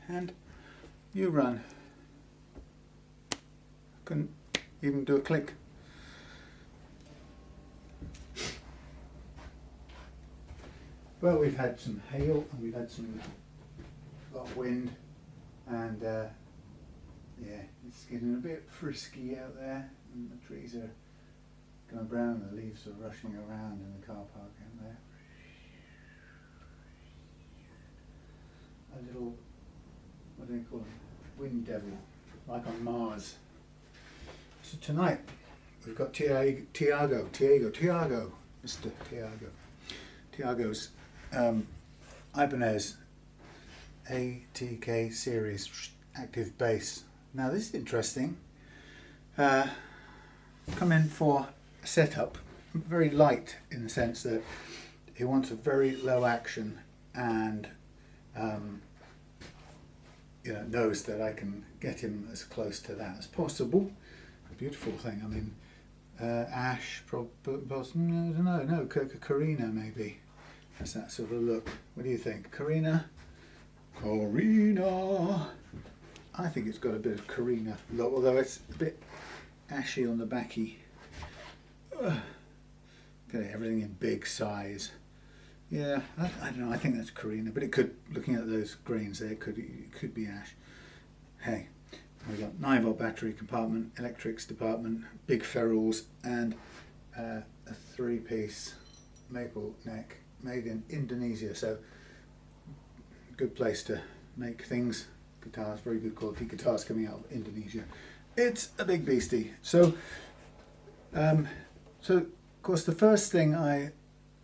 and you run. Couldn't even do a click. Well, we've had some hail and we've had a lot of wind, and yeah, it's getting a bit frisky out there, and the trees are going brown, the leaves are rushing around in the car park out there. A little, what do you call them? Wind devil, like on Mars. So tonight we've got Tiago, Mr. Tiago. Tiago's Ibanez ATK series active bass. Now this is interesting. Come in for a setup, very light in the sense that he wants a very low action, and knows that I can get him as close to that as possible. A beautiful thing. I mean, ash, no, Carina maybe. That's that sort of look. What do you think, Carina? Carina. I think it's got a bit of Carina look, although it's a bit ashy on the backy. Okay, everything in big size. Yeah, I don't know. I think that's Carina, but it could. Looking at those grains there, it could be ash. Hey, we've got 9-volt battery compartment, electrics department, big ferrules, and a 3-piece maple neck made in Indonesia. So, good place to make things. Guitars, very good quality guitars coming out of Indonesia. It's a big beastie. So of course, the first thing I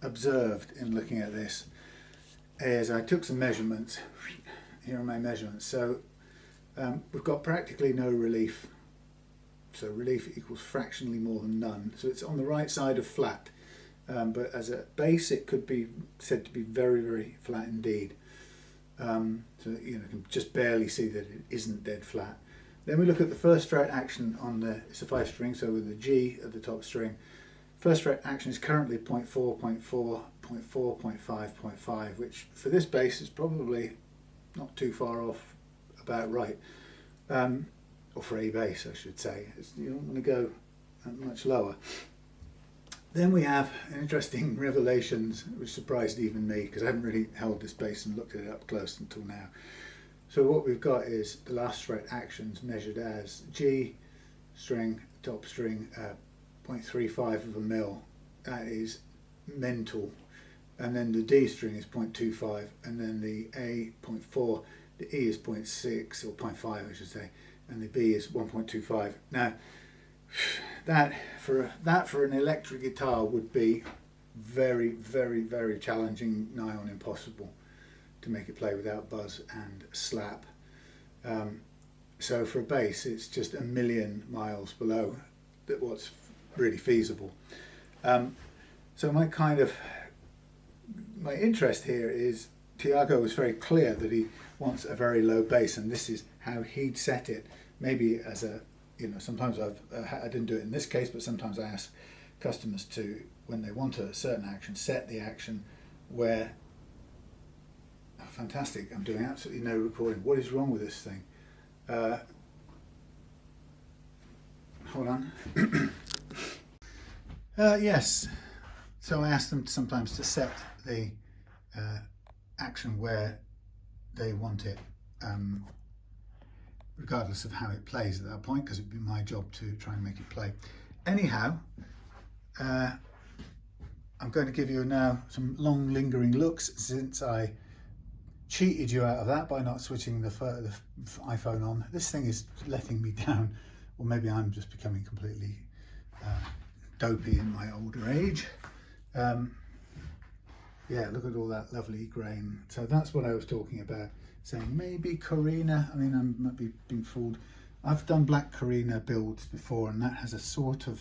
observed in looking at this is I took some measurements. Here are my measurements. So we've got practically no relief. So relief equals fractionally more than none. So it's on the right side of flat. But as a bass, it could be said to be very, very flat indeed. So you can just barely see that it isn't dead flat. Then we look at the first fret action on it's a 5-string, so with the G at the top string. First fret action is currently 0.4, 0.4, 0.4, 0.5, 0.5, which for this bass is probably not too far off, about right. Or for a bass, I should say. You don't want to go much lower. Then we have interesting revelations, which surprised even me, because I haven't really held this bass and looked at it up close until now. So what we've got is the last fret actions measured as G string, top string, 0.35 of a mil. That is mental. And then the D string is 0.25, and then the A 0.4, the E is 0.6 or 0.5 I should say, and the B is 1.25. Now that for an electric guitar would be very, very, very challenging, nigh on impossible to make it play without buzz and slap. So for a bass, it's just a million miles below what's really feasible. So my interest here is Tiago was very clear that he wants a very low bass, and this is how he'd set it. Maybe as a sometimes I didn't do it in this case, but sometimes I ask customers to, when they want a certain action, set the action where, oh, fantastic, I'm doing absolutely no recording. What is wrong with this thing? Hold on. Yes, so I ask them sometimes to set the action where they want it. Regardless of how it plays at that point, because it would be my job to try and make it play. Anyhow, I'm going to give you now some long lingering looks, since I cheated you out of that by not switching the iPhone on. This thing is letting me down, or maybe I'm just becoming completely dopey in my older age. Yeah, look at all that lovely grain. So that's what I was talking about, saying maybe Carina. I mean, I might be being fooled. I've done black Carina builds before, and that has a sort of,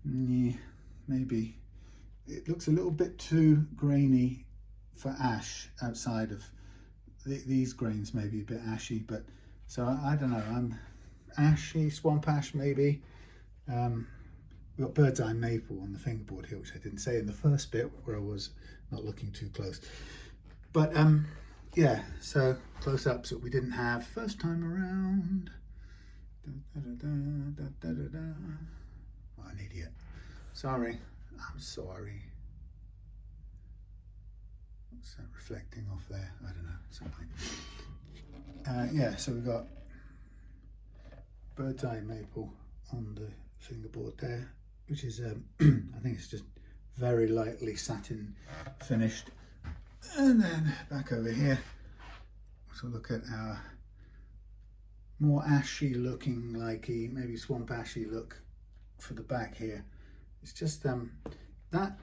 maybe, it looks a little bit too grainy for ash outside of these grains, maybe a bit ashy, but so I don't know, I'm ashy, swamp ash maybe. We've got bird's eye maple on the fingerboard here, which I didn't say in the first bit where I was not looking too close. But yeah, so close-ups that we didn't have first time around. What an idiot. Sorry, I'm sorry. What's that reflecting off there? I don't know, something. Yeah, so we've got bird's eye maple on the fingerboard there, which is, I think it's just very lightly satin finished. And then back over here, so look at our more ashy looking, likey, maybe swamp ashy look for the back here. It's just, that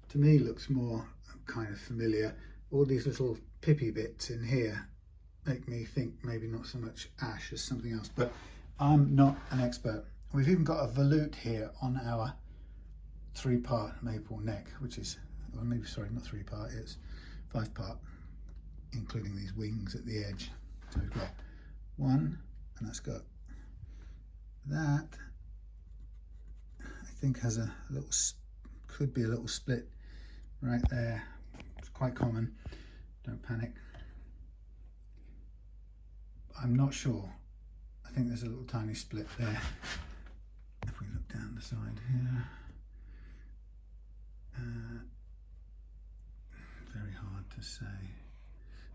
to me looks more kind of familiar. All these little pippy bits in here make me think maybe not so much ash as something else, but I'm not an expert. We've even got a volute here on our 3-part maple neck, which is, well, maybe, sorry, not 3-part, it's 5-part, including these wings at the edge. So we've got one, and that's got that, I think has a little, could be a little split right there. It's quite common, don't panic. I'm not sure. I think there's a little tiny split there. If we look down the side here. Very hard to say.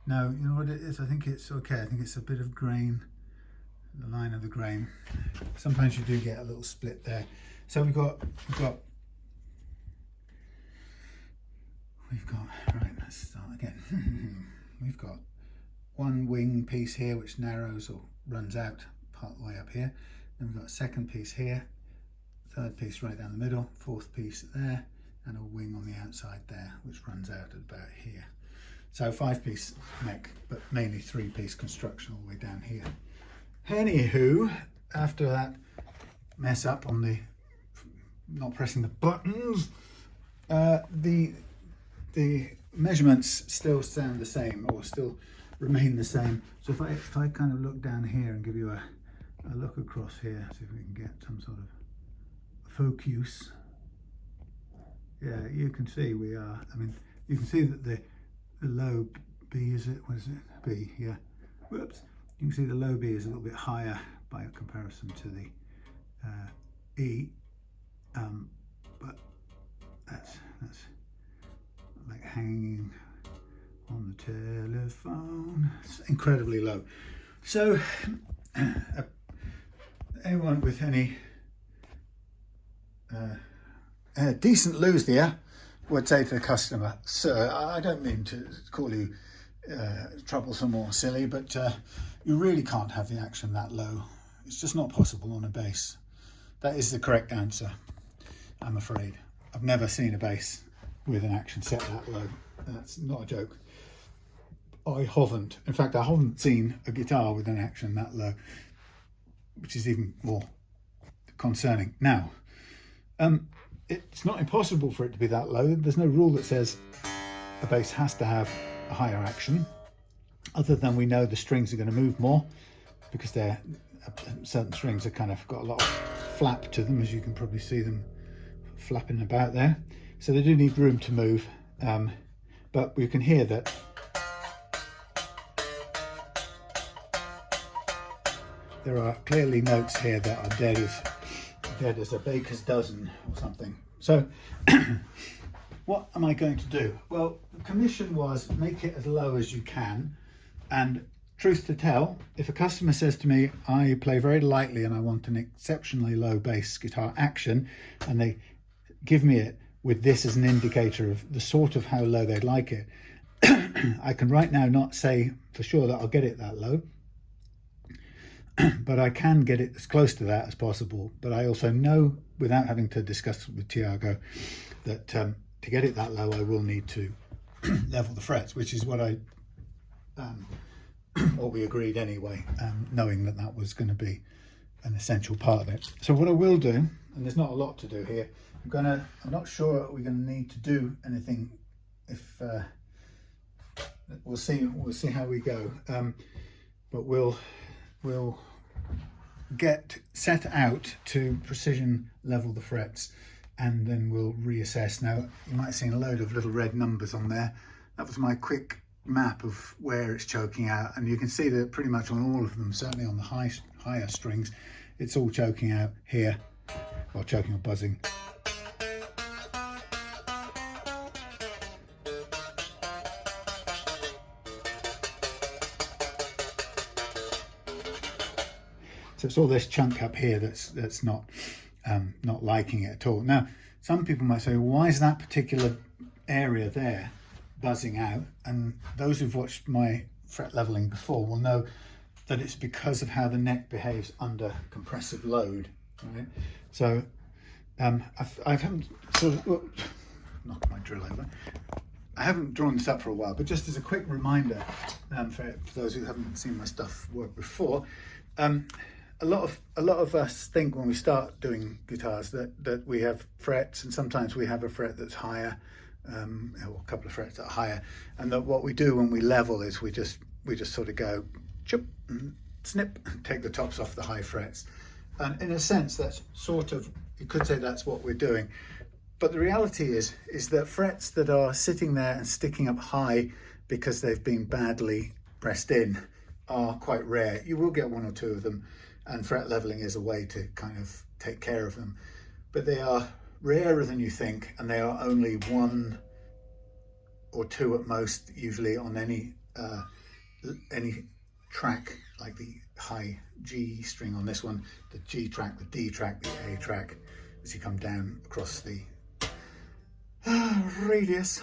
No, you know what it is? I think it's okay. I think it's a bit of grain, the line of the grain. Sometimes you do get a little split there. So we've got, right, let's start again. We've got one wing piece here which narrows or runs out part the way up here. Then we've got a second piece here, third piece right down the middle, fourth piece there, and a wing on the outside there which runs out at about here. So 5-piece neck, but mainly 3-piece construction all the way down here. Anywho, after that mess up on the not pressing the buttons, the measurements still sound the same, or still remain the same. So if I kind of look down here and give you a look across here, see if we can get some sort of focus. Yeah, you can see we are, I mean, you can see that the low B, is it? What is it? B, yeah. Whoops. You can see the low B is a little bit higher by comparison to the E, but that's like hanging on the telephone. It's incredibly low. So anyone with any decent loose there would say to the customer, "Sir, I don't mean to call you troublesome or silly, but you really can't have the action that low. It's just not possible on a bass." That is the correct answer, I'm afraid. I've never seen a bass with an action set that low. That's not a joke. I haven't. In fact, I haven't seen a guitar with an action that low, which is even more concerning. Now, it's not impossible for it to be that low. There's no rule that says a bass has to have a higher action, other than we know the strings are going to move more because they're certain strings are kind of got a lot of flap to them, as you can probably see them flapping about there. So they do need room to move, but we can hear that there are clearly notes here that are dead as a baker's dozen or something. So what am I going to do? Well, the commission was make it as low as you can, and truth to tell, if a customer says to me, I play very lightly and I want an exceptionally low bass guitar action, and they give me it with this as an indicator of the sort of how low they'd like it, I can right now not say for sure that I'll get it that low, but I can get it as close to that as possible. But I also know, without having to discuss with Tiago, that to get it that low I will need to level the frets, which is what what we agreed anyway, knowing that that was going to be an essential part of it. So what I will do, and there's not a lot to do here, I'm not sure we're going to need to do anything. If we'll see how we go, but we'll get set out to precision level the frets, and then we'll reassess. Now, you might have seen a load of little red numbers on there. That was my quick map of where it's choking out, and you can see that pretty much on all of them, certainly on the higher strings, it's all choking out here, or choking or buzzing. So it's all this chunk up here that's not liking it at all. Now, some people might say, well, why is that particular area there buzzing out? And those who've watched my fret leveling before will know that it's because of how the neck behaves under compressive load. Right? So I haven't sort of knocked my drill over. I haven't drawn this up for a while, but just as a quick reminder for those who haven't seen my stuff work before. A lot of us think when we start doing guitars that we have frets, and sometimes we have a fret that's higher, or a couple of frets that are higher, and that what we do when we level is we just sort of go chip and snip and take the tops off the high frets. And in a sense, that's sort of, you could say that's what we're doing. But the reality is that frets that are sitting there and sticking up high because they've been badly pressed in are quite rare. You will get one or two of them, and fret leveling is a way to kind of take care of them. But they are rarer than you think, and they are only one or two at most, usually on any track, like the high G string on this one, the G track, the D track, the A track, as you come down across the radius.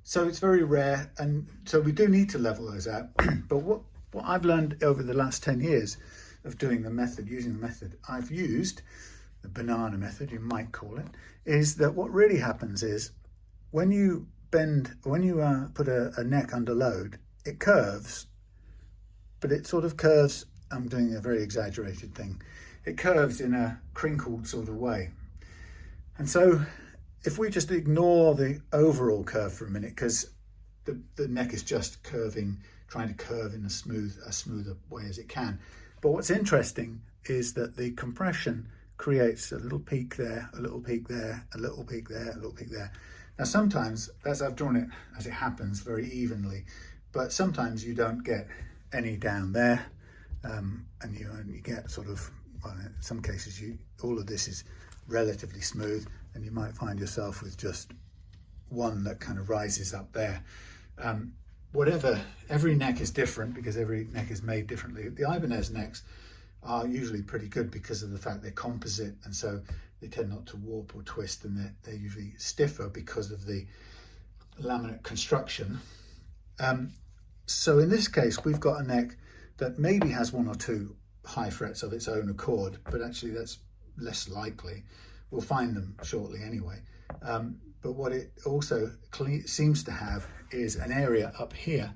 So it's very rare, and so we do need to level those out. But what I've learned over the last 10 years of doing the method, using the method I've used, the banana method, you might call it, is that what really happens is when you put a neck under load, it curves, but it sort of curves, I'm doing a very exaggerated thing, it curves in a crinkled sort of way. And so if we just ignore the overall curve for a minute, because the neck is just curving, trying to curve in as smoother way as it can. But what's interesting is that the compression creates a little peak there, a little peak there, a little peak there, a little peak there. Now sometimes, as I've drawn it as it happens, very evenly, but sometimes you don't get any down there, and you only get sort of, well, in some cases all of this is relatively smooth, and you might find yourself with just one that kind of rises up there. Every neck is different because every neck is made differently. The Ibanez necks are usually pretty good because of the fact they're composite, and so they tend not to warp or twist, and they're usually stiffer because of the laminate construction. So in this case, we've got a neck that maybe has one or two high frets of its own accord, but actually that's less likely. We'll find them shortly anyway. But what it also seems to have is an area up here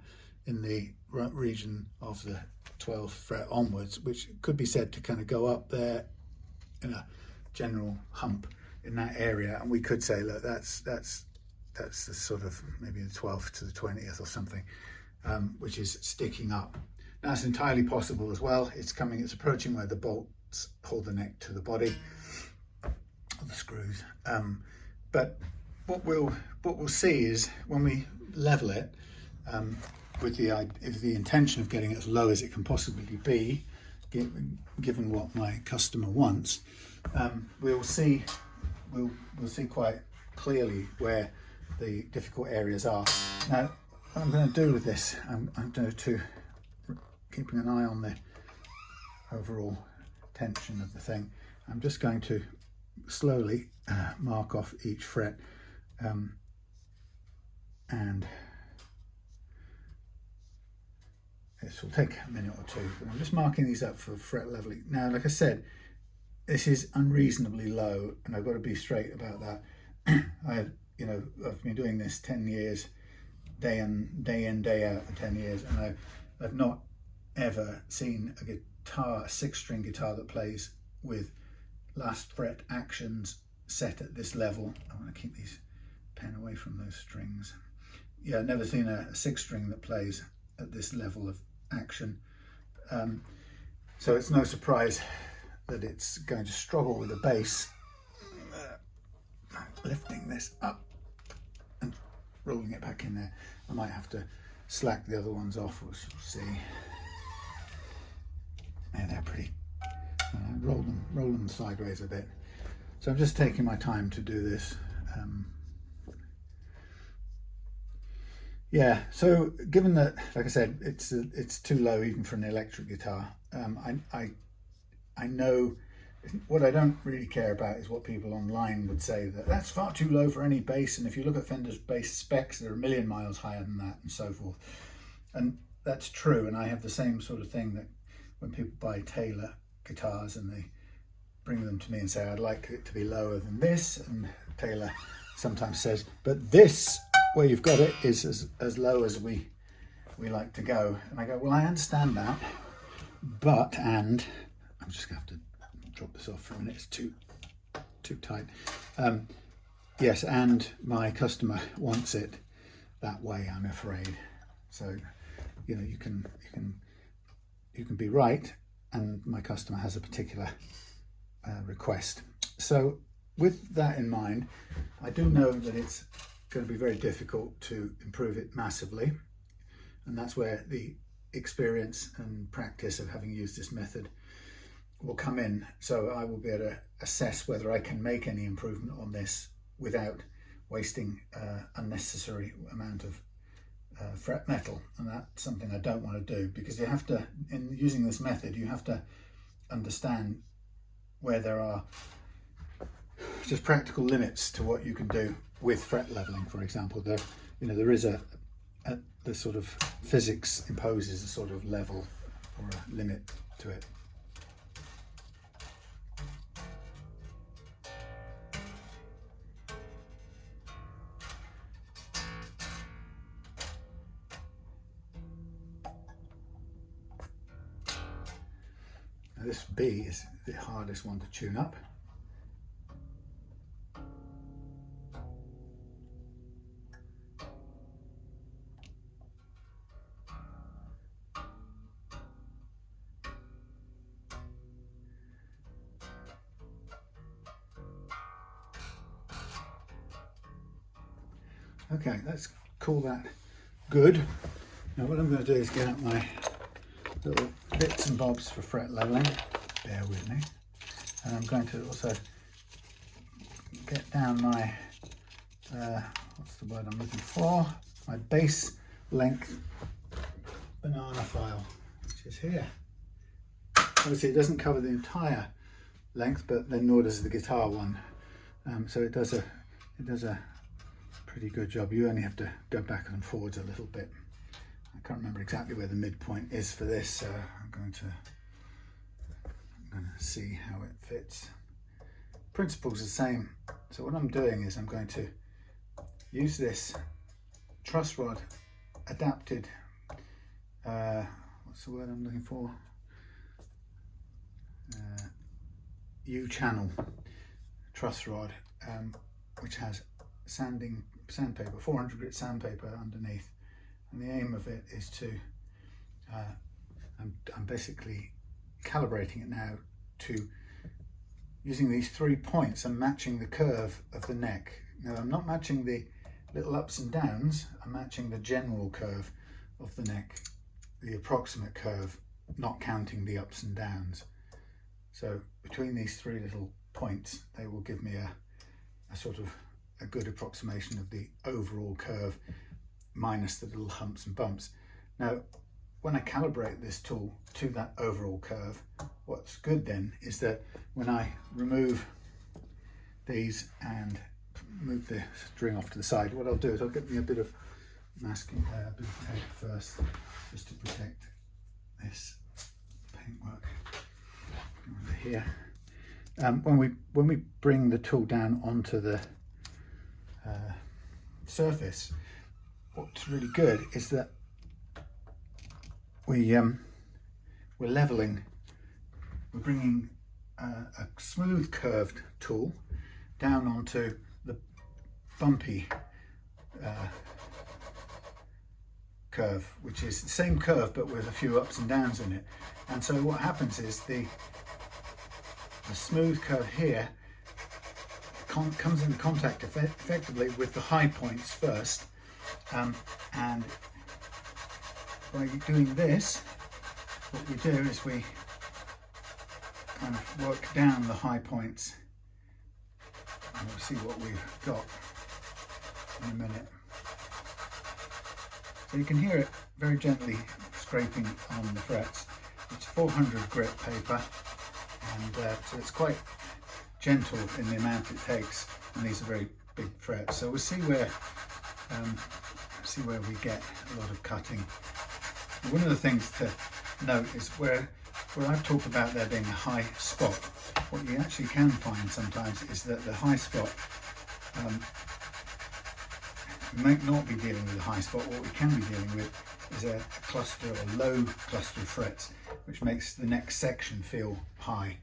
in the region of the 12th fret onwards, which could be said to kind of go up there in a general hump in that area. And we could say, look, that's the sort of maybe the 12th to the 20th or something, which is sticking up. Now it's entirely possible as well. It's approaching where the bolts hold the neck to the body, or the screws. But what we'll see is when we level it, with the intention of getting it as low as it can possibly be, given what my customer wants, we'll see quite clearly where the difficult areas are. Now, what I'm going to do with this, I'm going to keeping an eye on the overall tension of the thing. I'm just going to slowly mark off each fret, and this will take a minute or two, but I'm just marking these up for fret leveling. Now, like I said, this is unreasonably low, and I've got to be straight about that. I've been doing this 10 years, day in, day out for 10 years, and I've not ever seen a 6-string guitar that plays with last fret actions set at this level. I want to keep these pen away from those strings. Yeah, I've never seen a 6-string that plays at this level of action. So it's no surprise that it's going to struggle with the bass. Lifting this up and rolling it back in there. I might have to slack the other ones off, we'll see. Yeah, they're pretty. Roll them sideways a bit. So I'm just taking my time to do this. Yeah, so given that, like I said, it's too low even for an electric guitar, I know what I don't really care about is what people online would say, that that's far too low for any bass, and if you look at Fender's bass specs, they're a million miles higher than that, and so forth. And that's true, and I have the same sort of thing that when people buy Taylor guitars and they bring them to me and say, I'd like it to be lower than this, and Taylor sometimes says, but this, where you've got it, is as low as we like to go. And I go, well, I understand that, but, and I'm just gonna have to drop this off for a minute, it's too tight. Yes, and my customer wants it that way, I'm afraid. So, you know, you can be right, and my customer has a particular request. So with that in mind, I do know that it's going to be very difficult to improve it massively, and that's where the experience and practice of having used this method will come in. So I will be able to assess whether I can make any improvement on this without wasting unnecessary amount of fret metal, and that's something I don't want to do, because you have to, in using this method, you have to understand where there are just practical limits to what you can do with fret leveling. For example, there is the sort of physics imposes a sort of level or a limit to it. Now this B is the hardest one to tune up. Okay, let's call that good. Now what I'm going to do is get out my little bits and bobs for fret leveling. Bear with me. And I'm going to also get down my, what's the word I'm looking for? My bass length banana file, which is here. Obviously it doesn't cover the entire length, but then nor does the guitar one. So it does a pretty good job. You only have to go back and forwards a little bit. I can't remember exactly where the midpoint is for this, so I'm going to see how it fits. Principle's the same. So what I'm doing is I'm going to use this truss rod adapted, what's the word I'm looking for? U-channel truss rod, which has sandpaper, 400 grit sandpaper underneath, and the aim of it is to I'm basically calibrating it now to using these 3 points and matching the curve of the neck. Now I'm not matching the little ups and downs, I'm matching the general curve of the neck, the approximate curve, not counting the ups and downs. So between these 3 little points, they will give me a sort of a good approximation of the overall curve minus the little humps and bumps. Now, when I calibrate this tool to that overall curve, what's good then is that when I remove these and move the string off to the side, what I'll do is I'll get me a bit of masking, a bit of tape first, just to protect this paintwork over here. When we bring the tool down onto the surface, what's really good is that we're leveling, we're bringing a smooth curved tool down onto the bumpy curve, which is the same curve but with a few ups and downs in it. And so what happens is the smooth curve here comes into contact effectively with the high points first, And by doing this, what we do is we kind of work down the high points, and we'll see what we've got in a minute. So you can hear it very gently scraping on the frets. It's 400 grit paper, and so it's quite gentle in the amount it takes, and these are very big frets. So we'll see where we get a lot of cutting. One of the things to note is where I've talked about there being a high spot, what you actually can find sometimes is that the high spot, we might not be dealing with a high spot. What we can be dealing with is a cluster or low cluster of frets, which makes the next section feel high.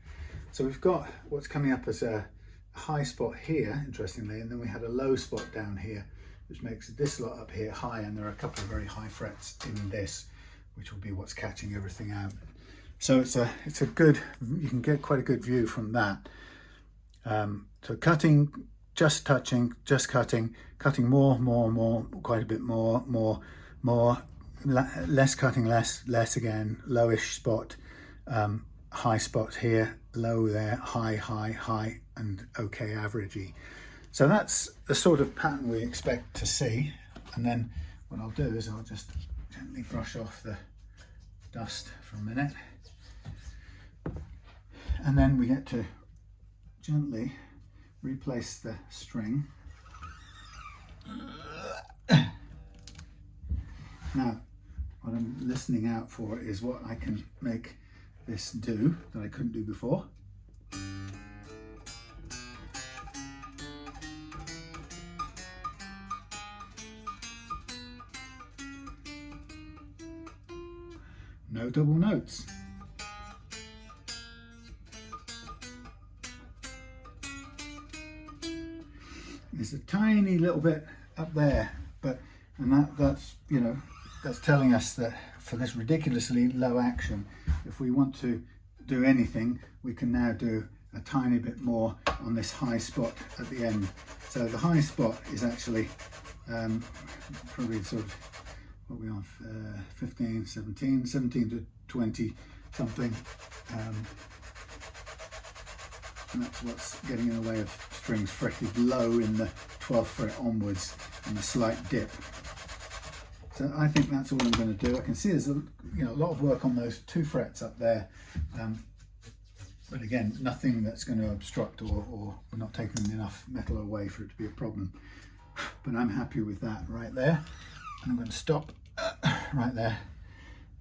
So we've got what's coming up as a high spot here, interestingly, and then we had a low spot down here, which makes this lot up here high, and there are a couple of very high frets in this, which will be what's catching everything out. So it's a good, you can get quite a good view from that. So cutting, just touching, just cutting more, quite a bit more, less cutting, less again, lowish spot, high spot here, low there, high, and okay averagey. So that's the sort of pattern we expect to see. And then what I'll do is I'll just gently brush off the dust for a minute. And then we get to gently replace the string. Now, what I'm listening out for is what I can make this do that I couldn't do before. No double notes. There's a tiny little bit up there, and that's you know, that's telling us that for this ridiculously low action, if we want to do anything, we can now do a tiny bit more on this high spot at the end. So the high spot is actually probably sort of, what are we on, 15, 17 to 20 something, and that's what's getting in the way of strings fretted low in the 12th fret onwards and a slight dip. So I think that's all I'm going to do. I can see there's a lot of work on those 2 frets up there, but again, nothing that's going to obstruct or we're not taking enough metal away for it to be a problem. But I'm happy with that right there, and I'm going to stop right there.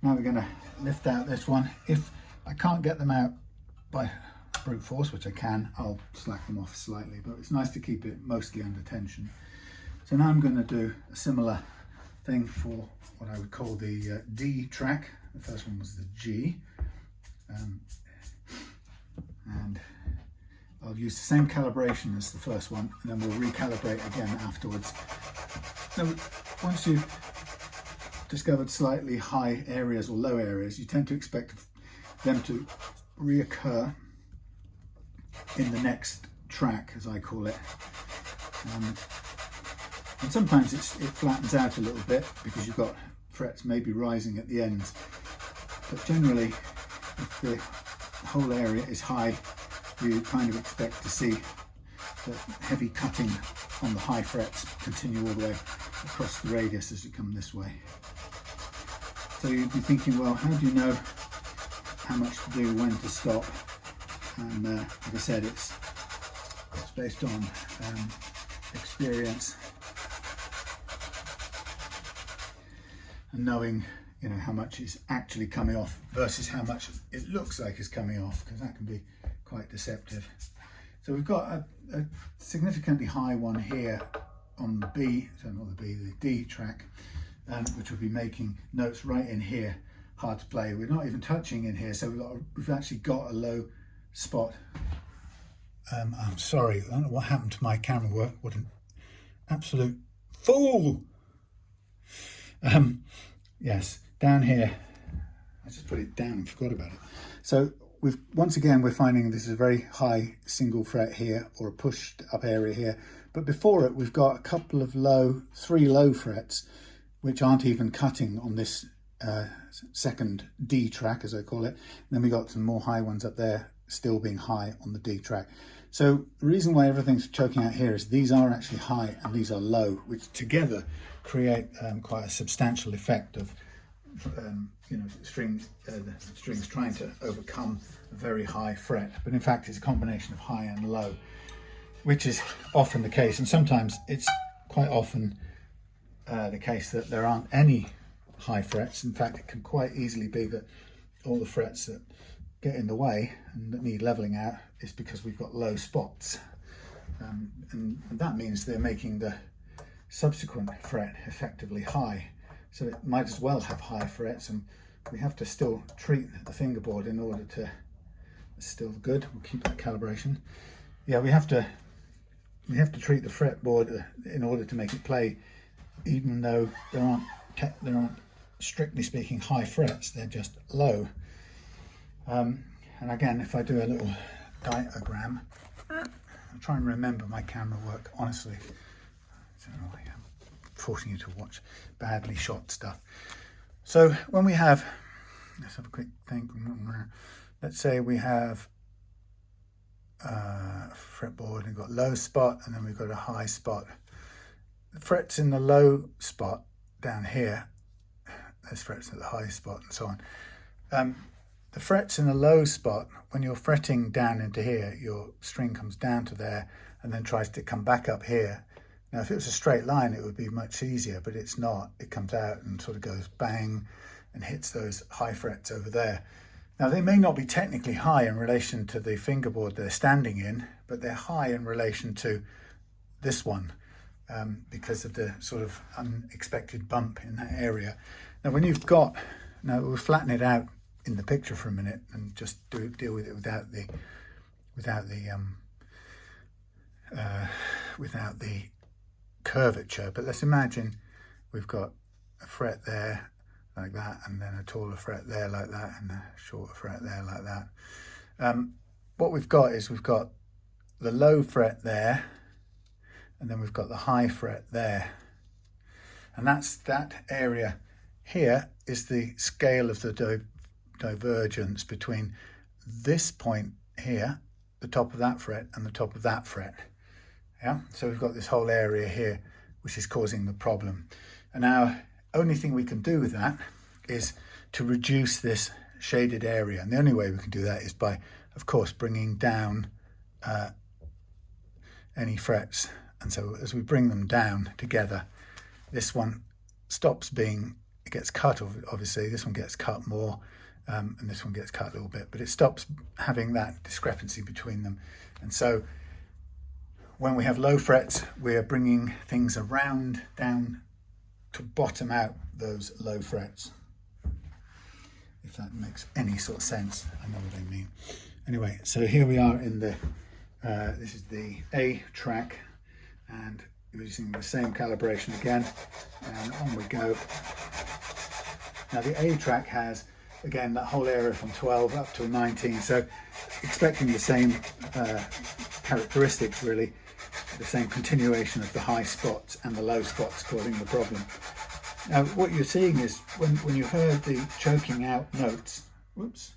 Now we're going to lift out this one. If I can't get them out by brute force, which I can, I'll slack them off slightly, but it's nice to keep it mostly under tension. So now I'm going to do a similar thing for what I would call the D track. The first one was the G, and I'll use the same calibration as the first one, and then we'll recalibrate again afterwards. Now, once you've discovered slightly high areas or low areas, you tend to expect them to reoccur in the next track, as I call it. And sometimes it flattens out a little bit because you've got frets maybe rising at the ends. But generally, if the whole area is high, you kind of expect to see the heavy cutting on the high frets continue all the way across the radius as you come this way. So you'd be thinking, well, how do you know how much to do, when to stop? And like I said, it's based on experience and knowing, how much is actually coming off versus how much it looks like is coming off, because that can be quite deceptive. So we've got a significantly high one here on the B, so not the B, the D track, which will be making notes right in here, hard to play. We're not even touching in here, so we've actually got a low spot. I'm sorry, I don't know what happened to my camera work. What an absolute fool! Yes, down here, I just put it down and forgot about it. So once again we're finding this is a very high single fret here, or a pushed up area here, But before it, we've got a couple of three low frets, which aren't even cutting on this second D track, as I call it. And then we got some more high ones up there, still being high on the D track. So the reason why everything's choking out here is these are actually high and these are low, which together create quite a substantial effect of the strings trying to overcome a very high fret. But in fact, it's a combination of high and low, which is often the case. And sometimes it's quite often the case that there aren't any high frets. In fact, it can quite easily be that all the frets that get in the way and that need leveling out is because we've got low spots. And that means they're making the subsequent fret effectively high. So it might as well have high frets, and we have to still treat the fingerboard in order to, it's still good, we'll keep that calibration. Yeah, we have to treat the fretboard in order to make it play, even though there aren't strictly speaking high frets, they're just low. And again, if I do a little diagram, I'll try and remember my camera work, honestly. I don't know, I am forcing you to watch badly shot stuff. So when we have, let's have a quick think. Let's say we have a fretboard, we've got low spot and then we've got a high spot. The frets in the low spot down here, there's frets at the high spot and so on. The frets in the low spot, when you're fretting down into here, your string comes down to there and then tries to come back up here. Now, if it was a straight line, it would be much easier, but it's not. It comes out and sort of goes bang and hits those high frets over there. Now, they may not be technically high in relation to the fingerboard they're standing in, but they're high in relation to this one because of the sort of unexpected bump in that area. Now, when you've got, now we'll flatten it out in the picture for a minute and just deal with it without the curvature. But let's imagine we've got a fret there like that, and then a taller fret there like that, and a shorter fret there like that. What we've got is we've got the low fret there, and then we've got the high fret there, and that area here is the scale of the divergence between this point here, the top of that fret, and the top of that fret. Yeah, so we've got this whole area here which is causing the problem. And now only thing we can do with that is to reduce this shaded area, and the only way we can do that is by, of course, bringing down any frets. And so as we bring them down together, this one stops being, it gets cut, obviously this one gets cut more, and this one gets cut a little bit, but it stops having that discrepancy between them. And so when we have low frets, we're bringing things around down to bottom out those low frets. If that makes any sort of sense, I know what I mean. Anyway, so here we are in the, this is the A track, and we're using the same calibration again, and on we go. Now the A track has, again, that whole area from 12 up to 19, so expecting the same characteristics really, the same continuation of the high spots and the low spots causing the problem. Now what you're seeing is when you heard the choking out notes, whoops,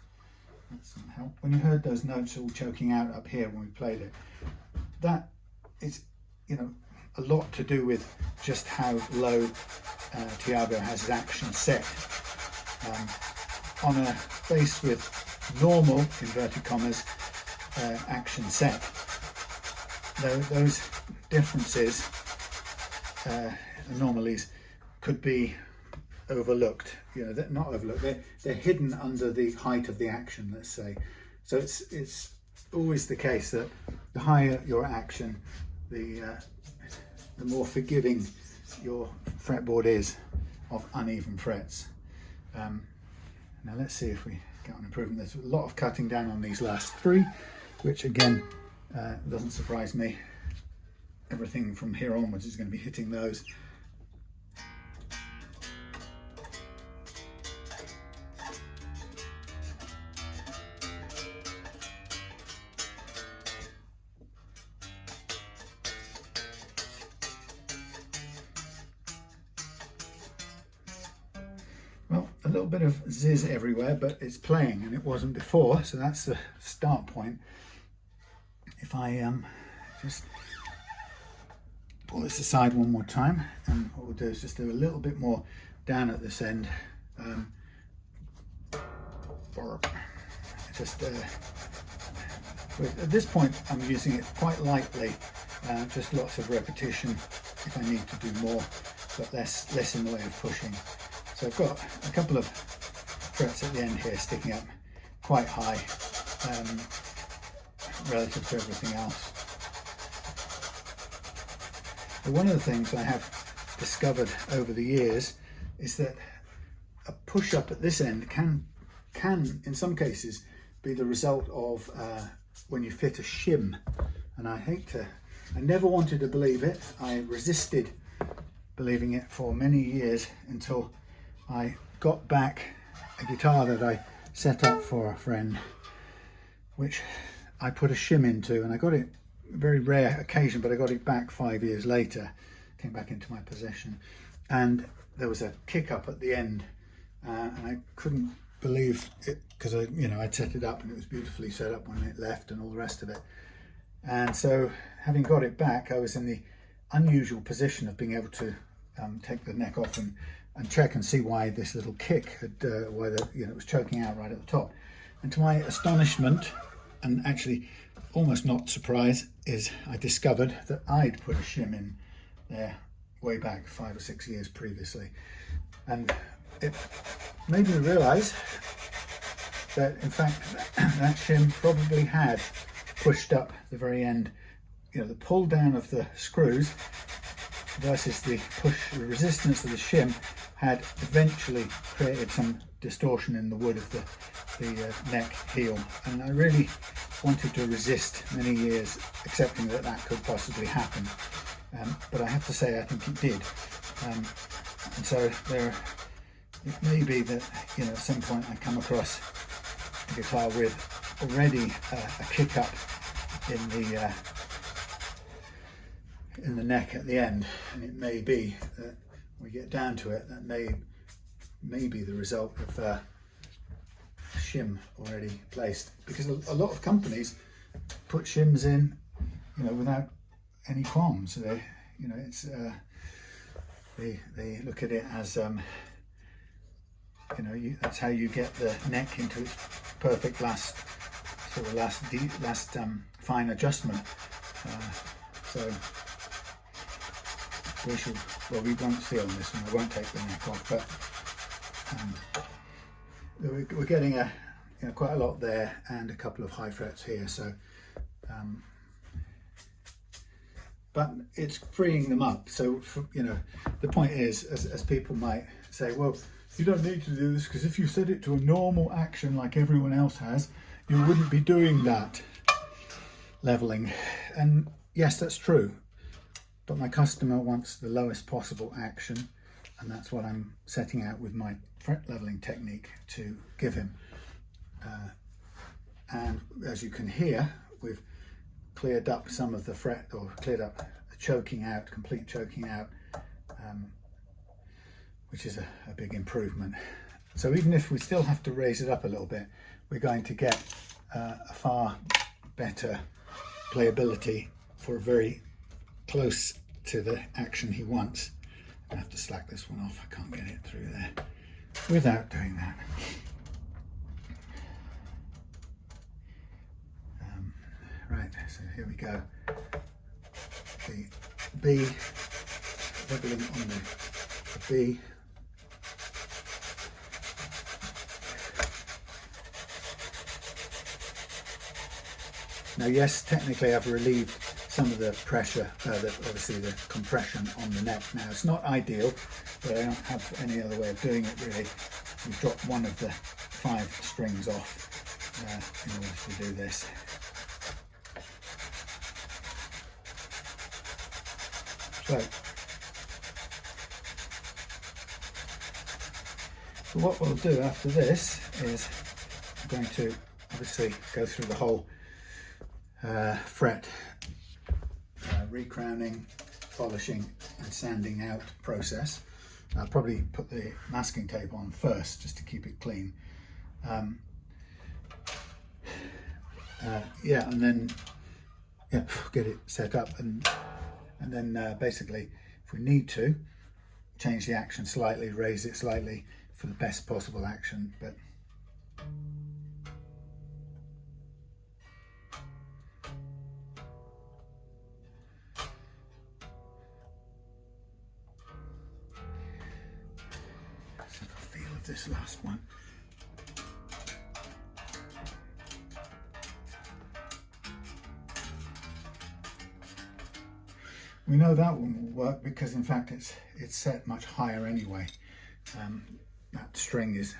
that doesn't help. When you heard those notes all choking out up here when we played it, that is, you know, a lot to do with just how low Thiago has his action set. On a bass with normal, inverted commas, action set, those differences, anomalies, could be overlooked. You know, they're not overlooked, they're hidden under the height of the action, let's say. So it's always the case that the higher your action, the more forgiving your fretboard is of uneven frets. Now let's see if we get on improvement. There's a lot of cutting down on these last three, which again doesn't surprise me. Everything from here onwards is going to be hitting those. Well, a little bit of zizz everywhere, but it's playing, and it wasn't before, so that's the start point. If I just pull this aside one more time, and what we'll do is just do a little bit more down at this end. Just at this point I'm using it quite lightly, just lots of repetition if I need to do more, but less in the way of pushing. So I've got a couple of frets at the end here sticking up quite high relative to everything else. But one of the things I have discovered over the years is that a push up at this end can in some cases be the result of when you fit a shim, and I never wanted to believe it. I resisted believing it for many years until I got back a guitar that I set up for a friend, which I put a shim into, and I got it, a very rare occasion, but I got it back 5 years later, came back into my possession, and there was a kick up at the end, and I couldn't believe it because I'd set it up and it was beautifully set up when it left and all the rest of it. And so having got it back, I was in the unusual position of being able to take the neck off and check and see why this little kick had why it was choking out right at the top. And to my astonishment, and actually almost not surprise, is I discovered that I'd put a shim in there way back 5 or 6 years previously, and it made me realize that in fact that shim probably had pushed up the very end. The pull down of the screws versus the resistance of the shim had eventually created some distortion in the wood of the neck heel, and I really wanted to resist many years accepting that could possibly happen, but I have to say I think it did, and so it may be that at some point I come across a guitar with already a kick up in the neck at the end, and it may be that when we get down to it, that may be the result of a shim already placed, because a lot of companies put shims in without any qualms. They they look at it as that's how you get the neck into its perfect last fine adjustment. So we won't see on this one. I won't take the neck off, but we're getting quite a lot there and a couple of high frets here. So, but it's freeing them up. So the point is, as people might say, well, you don't need to do this because if you set it to a normal action like everyone else has, you wouldn't be doing that leveling. And yes, that's true, but my customer wants the lowest possible action, and that's what I'm setting out with my fret leveling technique to give him. And as you can hear, we've cleared up some of the fret, or cleared up the choking out, complete choking out, which is a big improvement. So even if we still have to raise it up a little bit, we're going to get a far better playability for very close to the action he wants. I have to slack this one off, I can't get it through there without doing that. Right, so here we go. The B, leveling on the B. Now yes, technically I've relieved some of the pressure, obviously the compression on the neck. Now it's not ideal, but I don't have any other way of doing it really. We've dropped one of the 5 strings off in order to do this. So what we'll do after this is I'm going to obviously go through the whole fret recrowning, polishing and sanding out process, I'll probably put the masking tape on first just to keep it clean. Yeah, and then get it set up, and then basically, if we need to, change the action slightly, raise it slightly for the best possible action. But let's have a feel of this last one. We know that one will work because in fact it's set much higher anyway. That string is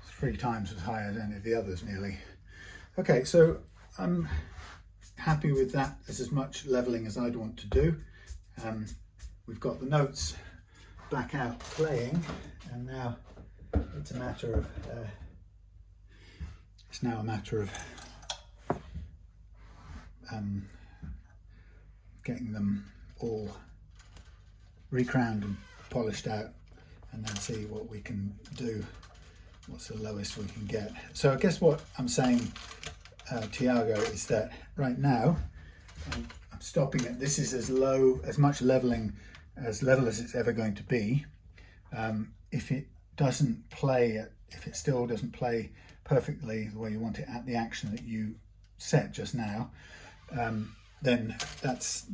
3 times as high as any of the others nearly. Okay, so I'm happy with that. There's as much leveling as I'd want to do. We've got the notes back out playing, and now it's a matter of getting them all recrowned and polished out, and then see what we can do, what's the lowest we can get. So I guess what I'm saying, Tiago, is that right now I'm stopping it. This is as much level as it's ever going to be. If it still doesn't play perfectly the way you want it at the action that you set just now, then that's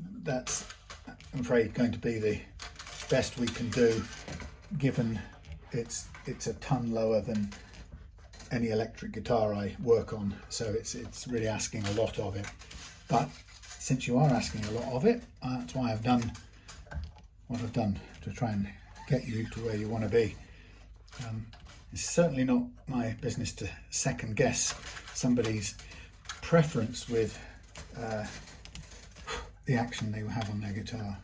I'm afraid going to be the best we can do, given it's a ton lower than any electric guitar I work on, so it's really asking a lot of it. But since you are asking a lot of it, that's why I've done what I've done, to try and get you to where you want to be. It's certainly not my business to second guess somebody's preference with the action they have on their guitar.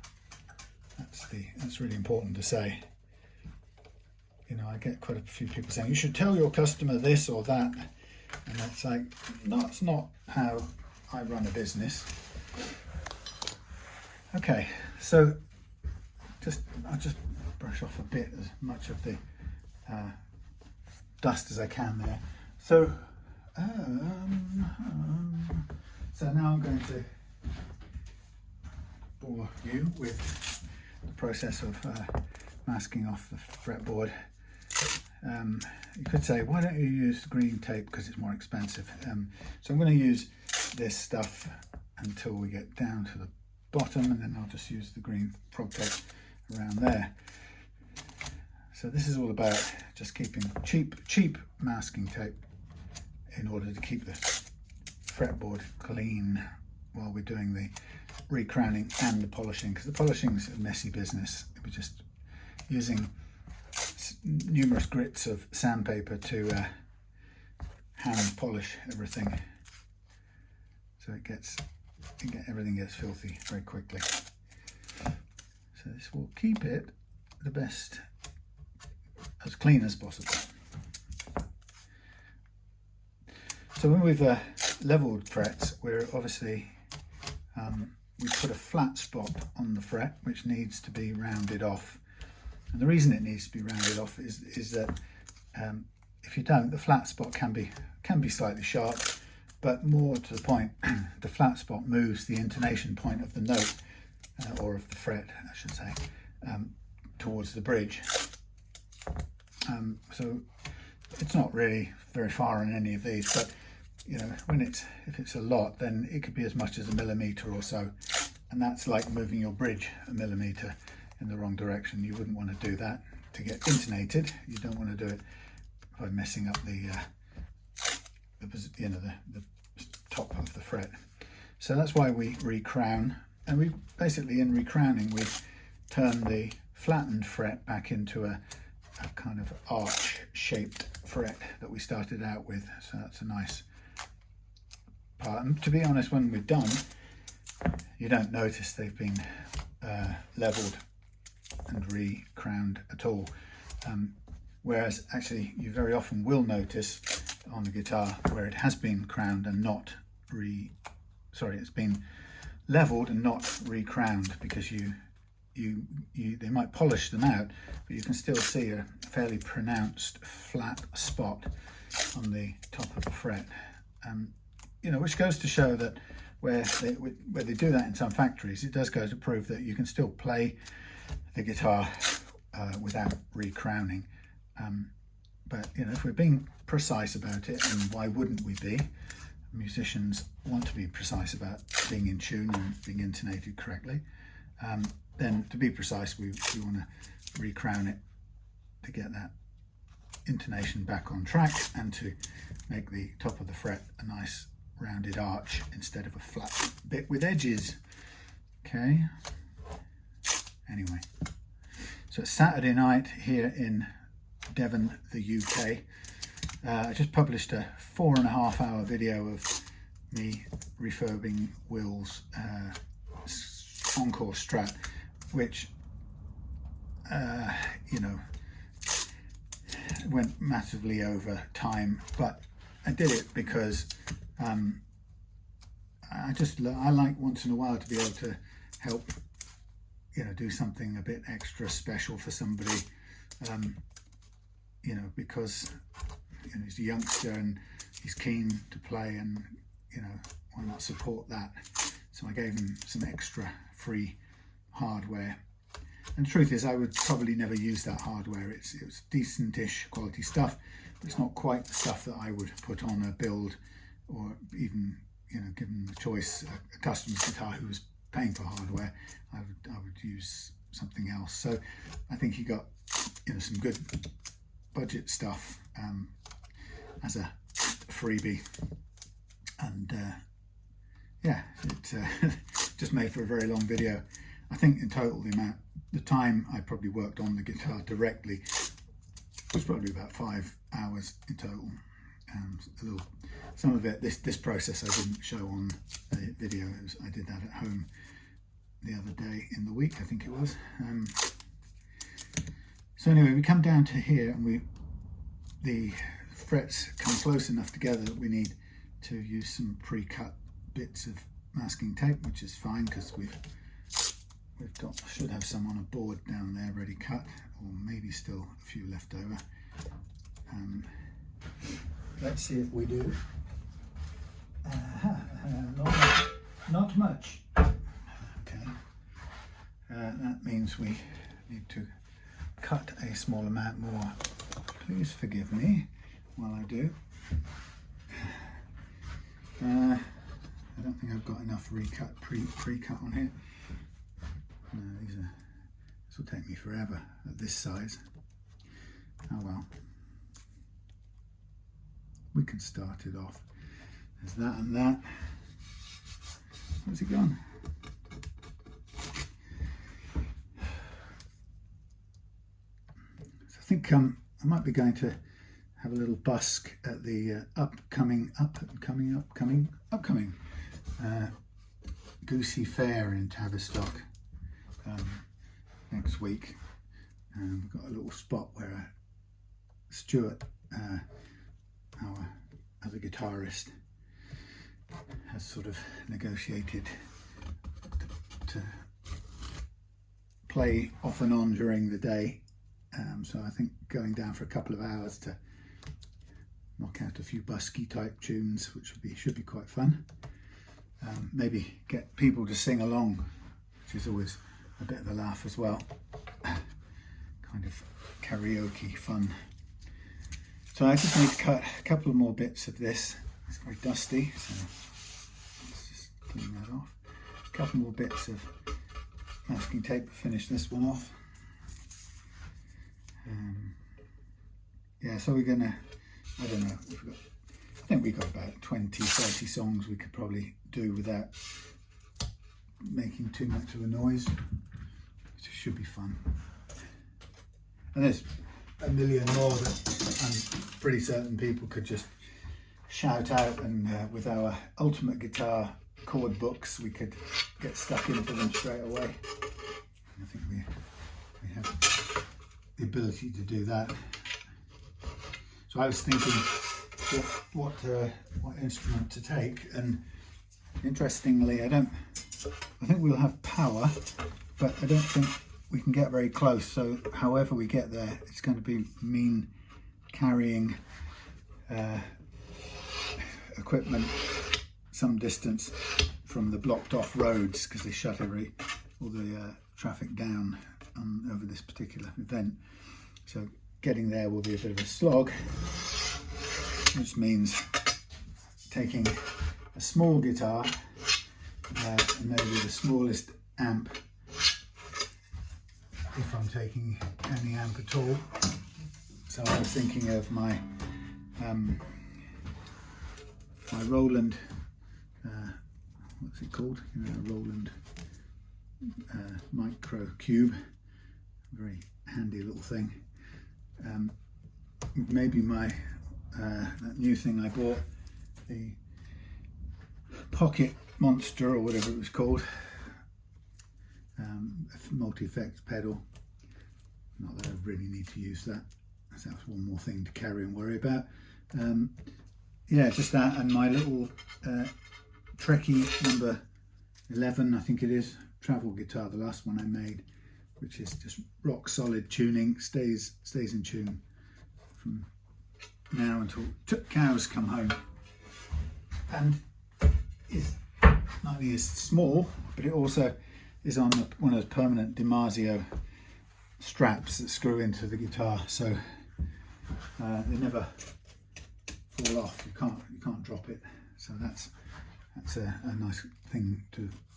That's really important to say. You know, I get quite a few people saying you should tell your customer this or that, and that's like, that's not how I run a business. Okay, so I'll just brush off a bit, as much of the dust as I can there. So now I'm going to bore you with the process of masking off the fretboard. You could say, why don't you use green tape because it's more expensive? So I'm going to use this stuff until we get down to the bottom, and then I'll just use the green frog tape around there. So this is all about just keeping cheap masking tape in order to keep the fretboard clean while we're doing the recrowning and the polishing, because the polishing is a messy business. We're just using numerous grits of sandpaper to hand polish everything, so everything gets filthy very quickly. So this will keep it the best, as clean as possible. So when we've leveled frets, we're obviously we put a flat spot on the fret which needs to be rounded off, and the reason it needs to be rounded off is that if you don't, the flat spot can be slightly sharp, but more to the point, the flat spot moves the intonation point of the note, or of the fret I should say, towards the bridge. So it's not really very far on any of these, but you know, if it's a lot, then it could be as much as 1 millimeter or so, and that's like moving your bridge 1 millimeter in the wrong direction. You wouldn't want to do that to get intonated. You don't want to do it by messing up the top of the fret. So that's why we recrown, and we basically, in recrowning, we turn the flattened fret back into a kind of arch-shaped fret that we started out with. So that's a nice part. And to be honest, when we're done, you don't notice they've been leveled and re-crowned at all. Whereas actually you very often will notice on the guitar where it has been crowned and not it's been leveled and not re-crowned, because you they might polish them out, but you can still see a fairly pronounced flat spot on the top of the fret. You know, which goes to show that where they do that in some factories, it does go to prove that you can still play the guitar without recrowning. But you know, if we're being precise about it, and why wouldn't we be? Musicians want to be precise about being in tune and being intonated correctly. Then to be precise, we want to recrown it to get that intonation back on track and to make the top of the fret a nice rounded arch instead of a flat bit with edges. Okay, anyway, so it's Saturday night here in Devon, the UK. I just published a 4.5 hour video of me refurbing Will's Encore Strat, which you know, went massively over time, but I did it because I like once in a while to be able to help, you know, do something a bit extra special for somebody, you know, because you know, he's a youngster and he's keen to play, and you know, why not support that? So I gave him some extra free hardware, and the truth is I would probably never use that hardware. It was decent-ish quality stuff, but it's not quite the stuff that I would put on a build, or even, you know, given the choice, a customer's guitar who was paying for hardware, I would use something else. So I think he got, you know, some good budget stuff as a freebie, and yeah, it just made for a very long video. I think in total the time I probably worked on the guitar directly was probably about 5 hours in total. Some of it, this process I didn't show on the video. I did that at home the other day in the week, I think it was. So anyway, we come down to here, and the frets come close enough together that we need to use some pre-cut bits of masking tape, which is fine because should have some on a board down there ready cut, or maybe still a few left over. Let's see if we do. Not much. Okay. That means we need to cut a small amount more. Please forgive me while I do. I don't think I've got enough pre-cut on here. No, this will take me forever at this size. Oh well. We can start it off. There's that and that. Where's it gone? So I think I might be going to have a little busk at the upcoming Goosey Fair in Tavistock next week. We've got a little spot where Stuart, our other guitarist, has sort of negotiated to play off and on during the day. So I think going down for a couple of hours to knock out a few busky type tunes, which should be quite fun. Maybe get people to sing along, which is always a bit of a laugh as well. Kind of karaoke fun. So I just need to cut a couple of more bits of this. It's very dusty, so let's just clean that off. A couple more bits of masking tape to finish this one off. Yeah, so we're gonna, I don't know, I think we've got about 20-30 songs we could probably do without making too much of a noise. It should be fun. And there's a million more that I'm pretty certain people could just shout out, and with our Ultimate Guitar chord books we could get stuck into them straight away. I think we have the ability to do that. So I was thinking what instrument to take, and interestingly I think we'll have power, but I don't think we can get very close. So however we get there, it's going to mean carrying equipment some distance from the blocked off roads, because they shut all the traffic down over this particular event. So getting there will be a bit of a slog, which means taking a small guitar, and maybe the smallest amp, if I'm taking any amp at all. So I was thinking of my my Roland, what's it called? Roland Micro Cube, very handy little thing. Maybe my that new thing I bought, the Pocket Monster or whatever it was called, multi-effects pedal. Not that I really need to use that, because that's one more thing to carry and worry about. Yeah, just that, and my little Trekkie number 11, I think it is, travel guitar, the last one I made, which is just rock solid tuning, stays in tune from now until cows come home, and is not only is small, but it also is on one of those permanent DiMarzio straps that screw into the guitar, so they never fall off. You can't drop it. So that's a nice thing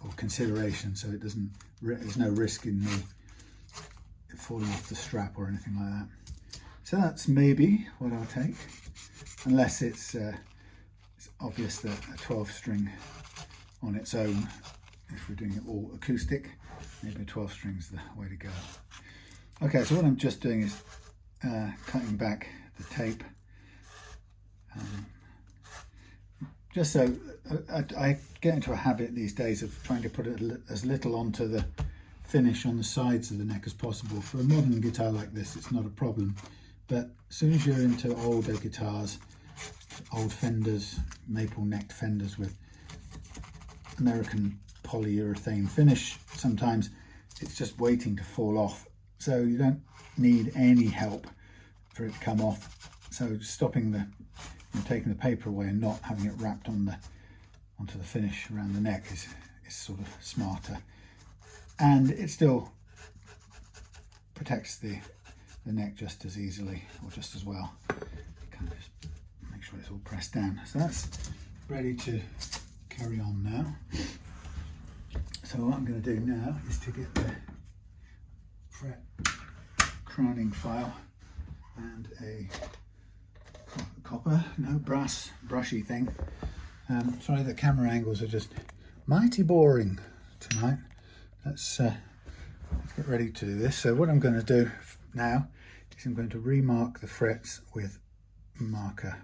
or consideration. So it doesn't. There's no risk in me falling off the strap or anything like that. So that's maybe what I'll take, unless it's obvious that a 12-string on its own, if we're doing it all acoustic, maybe a 12-string is the way to go. Okay, so what I'm just doing is cutting back the tape, just so I get into a habit these days of trying to put as little onto the finish on the sides of the neck as possible. For a modern guitar like this, it's not a problem, but as soon as you're into older guitars, old Fenders, maple necked Fenders with American polyurethane finish, sometimes it's just waiting to fall off. So you don't need any help for it to come off. So just stopping taking the paper away and not having it wrapped onto the finish around the neck is sort of smarter, and it still protects the neck just as easily, or just as well. Kind of just make sure it's all pressed down. So that's ready to carry on now. So what I'm going to do now is to get the fret crowning file and a brass brushy thing. Sorry, the camera angles are just mighty boring tonight. Let's get ready to do this. So what I'm going to do now is I'm going to remark the frets with marker,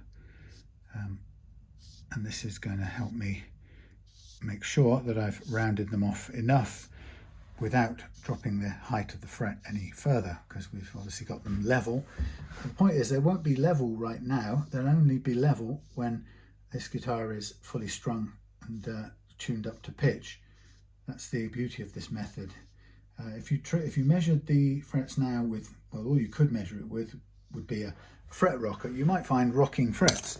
and this is going to help me make sure that I've rounded them off enough without dropping the height of the fret any further, because we've obviously got them level. The point is, they won't be level right now. They'll only be level when this guitar is fully strung and tuned up to pitch. That's the beauty of this method. If you measured the frets now with, well, all you could measure it with would be a fret rocker. You might find rocking frets,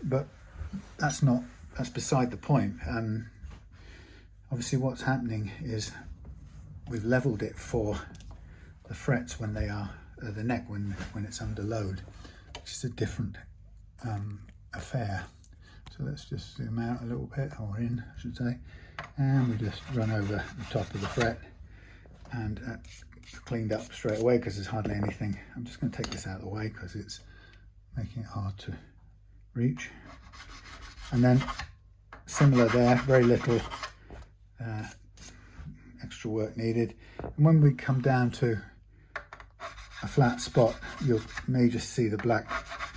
but that's beside the point. Obviously what's happening is we've leveled it for the frets when they are the neck when it's under load, which is a different affair. So let's just zoom out a little bit, or in I should say, and we just run over the top of the fret, and cleaned up straight away because there's hardly anything. I'm just going to take this out of the way because it's making it hard to reach. And then similar there, very little extra work needed. And when we come down to a flat spot, you may just see the black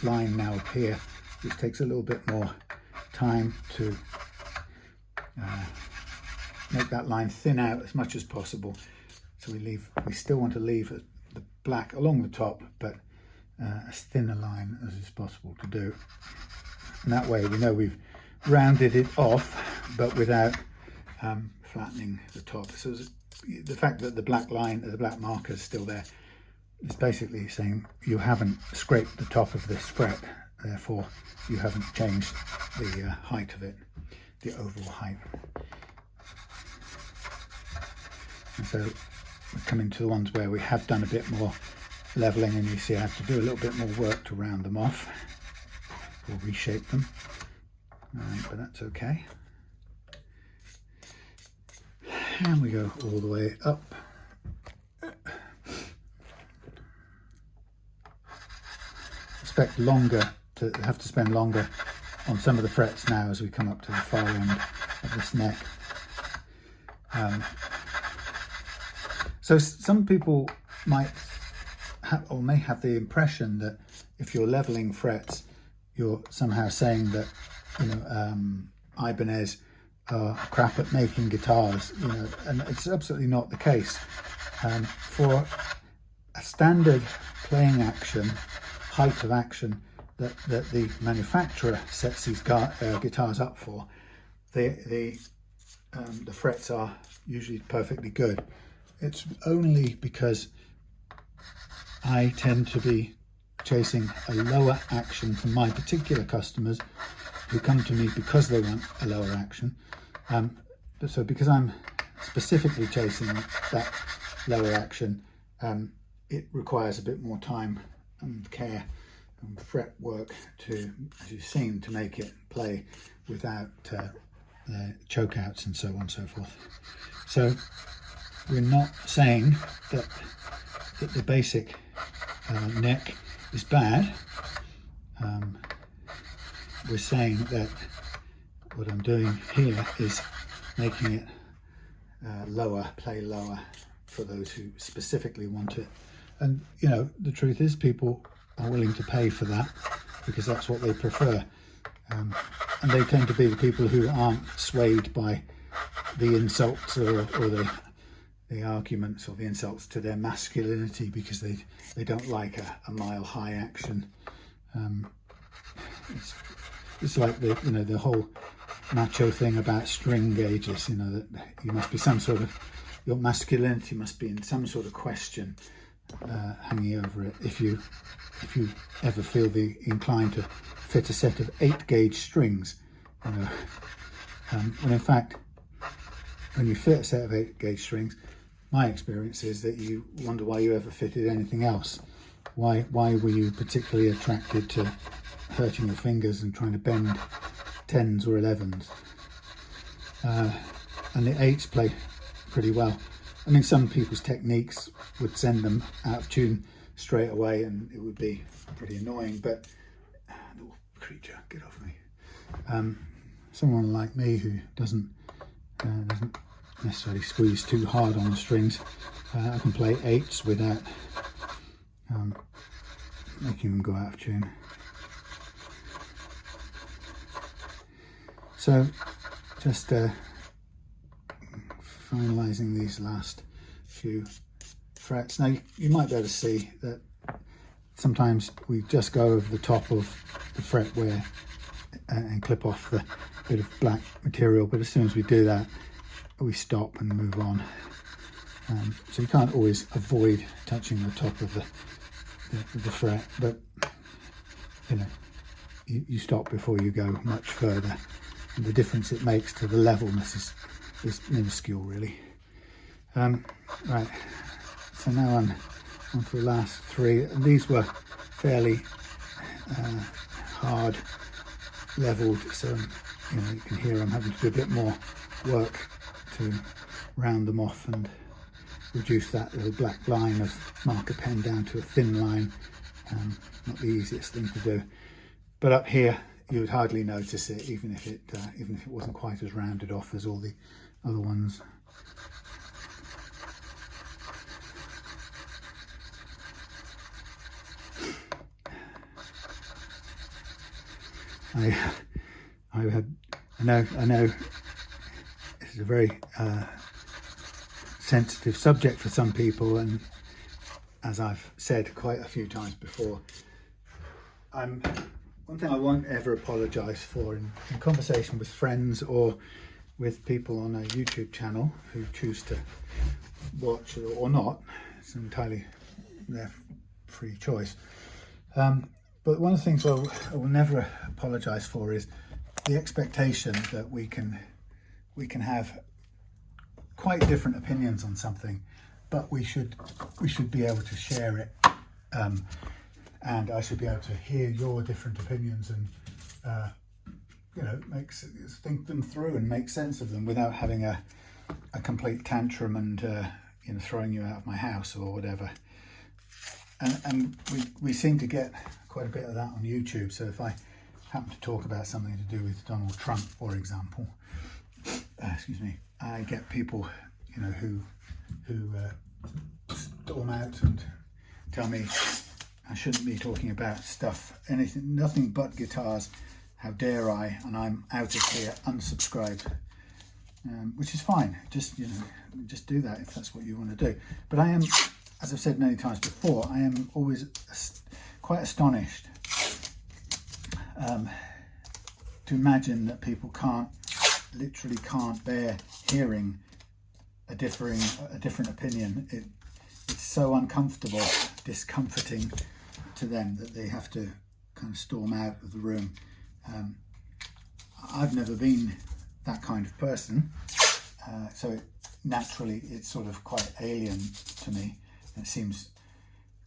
line now appear, which takes a little bit more time to make that line thin out as much as possible. So we still want to leave the black along the top, but as thin a line as is possible to do. And that way we know we've rounded it off, but without flattening the top. So the fact that the black line, the black marker is still there, is basically saying you haven't scraped the top of this fret, therefore you haven't changed the height of it, the overall height. And so we're coming to the ones where we have done a bit more leveling, and you see I have to do a little bit more work to round them off or reshape them, but that's okay. And we go all the way up. Expect have to spend longer on some of the frets now as we come up to the far end of this neck. So some people might have, or may have the impression that if you're leveling frets, you're somehow saying that, you know, Ibanez are crap at making guitars, you know, and it's absolutely not the case. For a standard playing action, height of action that the manufacturer sets these guitars up for, the frets are usually perfectly good. It's only because I tend to be chasing a lower action from my particular customers who come to me because they want a lower action. So because I'm specifically chasing that lower action, it requires a bit more time and care and fret work to, as you've seen, to make it play without choke outs and so on and so forth. So we're not saying that the basic neck is bad. We're saying that what I'm doing here is making it play lower for those who specifically want it. And you know, the truth is people are willing to pay for that because that's what they prefer. And they tend to be the people who aren't swayed by the insults or the arguments or the insults to their masculinity because they don't like a mile high action. It's like the whole macho thing about string gauges, you know, that you must be your masculinity must be in some sort of question hanging over it if you ever feel inclined to fit a set of 8-gauge strings, you know. When in fact, when you fit a set of 8-gauge strings, my experience is that you wonder why you ever fitted anything else. Why were you particularly attracted to hurting your fingers and trying to bend 10s or 11s? And the 8s play pretty well. I mean, some people's techniques would send them out of tune straight away and it would be pretty annoying, but little creature, get off me. Someone like me who doesn't necessarily squeeze too hard on the strings, I can play 8s without making them go out of tune. So just finalising these last few frets. Now you might be able to see that sometimes we just go over the top of the fret wear and clip off the bit of black material, but as soon as we do that we stop and move on. So you can't always avoid touching the top of the fret, but you know, you stop before you go much further, and the difference it makes to the levelness is minuscule really. Right, so now on to the last 3, and these were fairly hard leveled, so you know, you can hear I'm having to do a bit more work to round them off and reduce that little black line of marker pen down to a thin line. Not the easiest thing to do, but up here you would hardly notice it, even if it wasn't quite as rounded off as all the other ones. I know this is a very sensitive subject for some people, and as I've said quite a few times before, one thing I won't ever apologise for in conversation with friends or with people on a YouTube channel who choose to watch or not. It's entirely their free choice. But one of the things I will never apologise for is the expectation that we can have quite different opinions on something, but we should be able to share it, and I should be able to hear your different opinions and think them through and make sense of them without having a complete tantrum and throwing you out of my house or whatever. And we seem to get quite a bit of that on YouTube. So if I happen to talk about something to do with Donald Trump, for example, I get people who storm out and tell me I shouldn't be talking about nothing but guitars. How dare I? And I'm out of here, unsubscribed, which is fine. Just do that if that's what you want to do. But I am, as I've said many times before, I am always quite astonished to imagine that people literally can't bear hearing a different opinion. It's so uncomfortable, discomforting to them that they have to kind of storm out of the room. I've never been that kind of person, so naturally it's sort of quite alien to me. It seems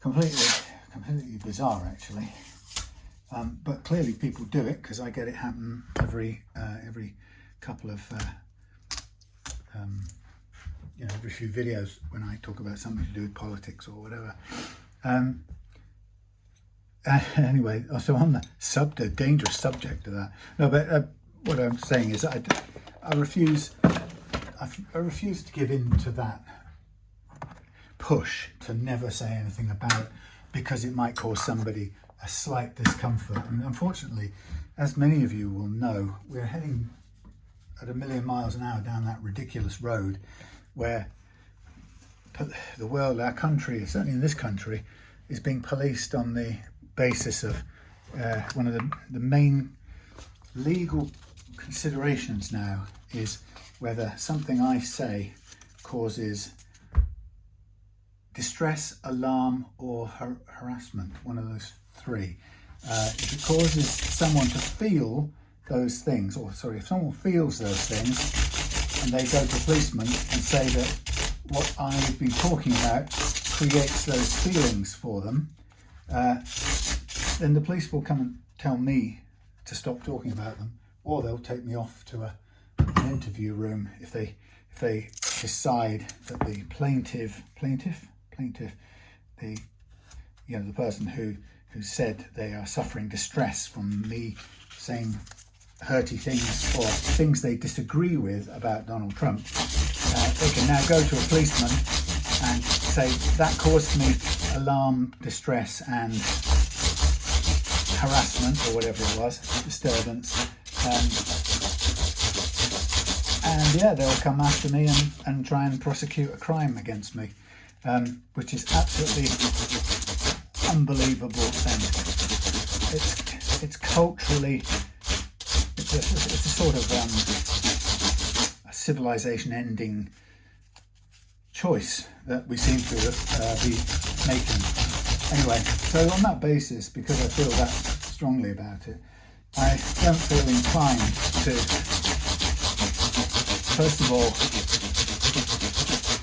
completely bizarre, actually. But clearly people do it, because I get it happen every couple of every few videos when I talk about something to do with politics or whatever. Anyway, so on the dangerous subject of that. No, but what I'm saying is I refuse to give in to that push to never say anything about it, because it might cause somebody a slight discomfort. And unfortunately, as many of you will know, we're heading at 1,000,000 miles an hour down that ridiculous road where the world, our country, certainly in this country, is being policed on the basis of one of the main legal considerations now is whether something I say causes distress, alarm, or harassment, one of those three. If it causes someone to feel those things, if someone feels those things and they go to a policeman and say that what I've been talking about creates those feelings for them, then the police will come and tell me to stop talking about them, or they'll take me off to an interview room if they decide that the plaintiff, the person who said they are suffering distress from me saying hurty things or things they disagree with about Donald Trump, they can now go to a policeman and say that caused me alarm, distress and harassment, or whatever it was, disturbance, and yeah, they'll come after me and try and prosecute a crime against me, which is absolutely unbelievable. And it's culturally, it's a sort of a civilization ending choice that we seem to be making. Anyway, so on that basis, because I feel that strongly about it, I don't feel inclined to, first of all,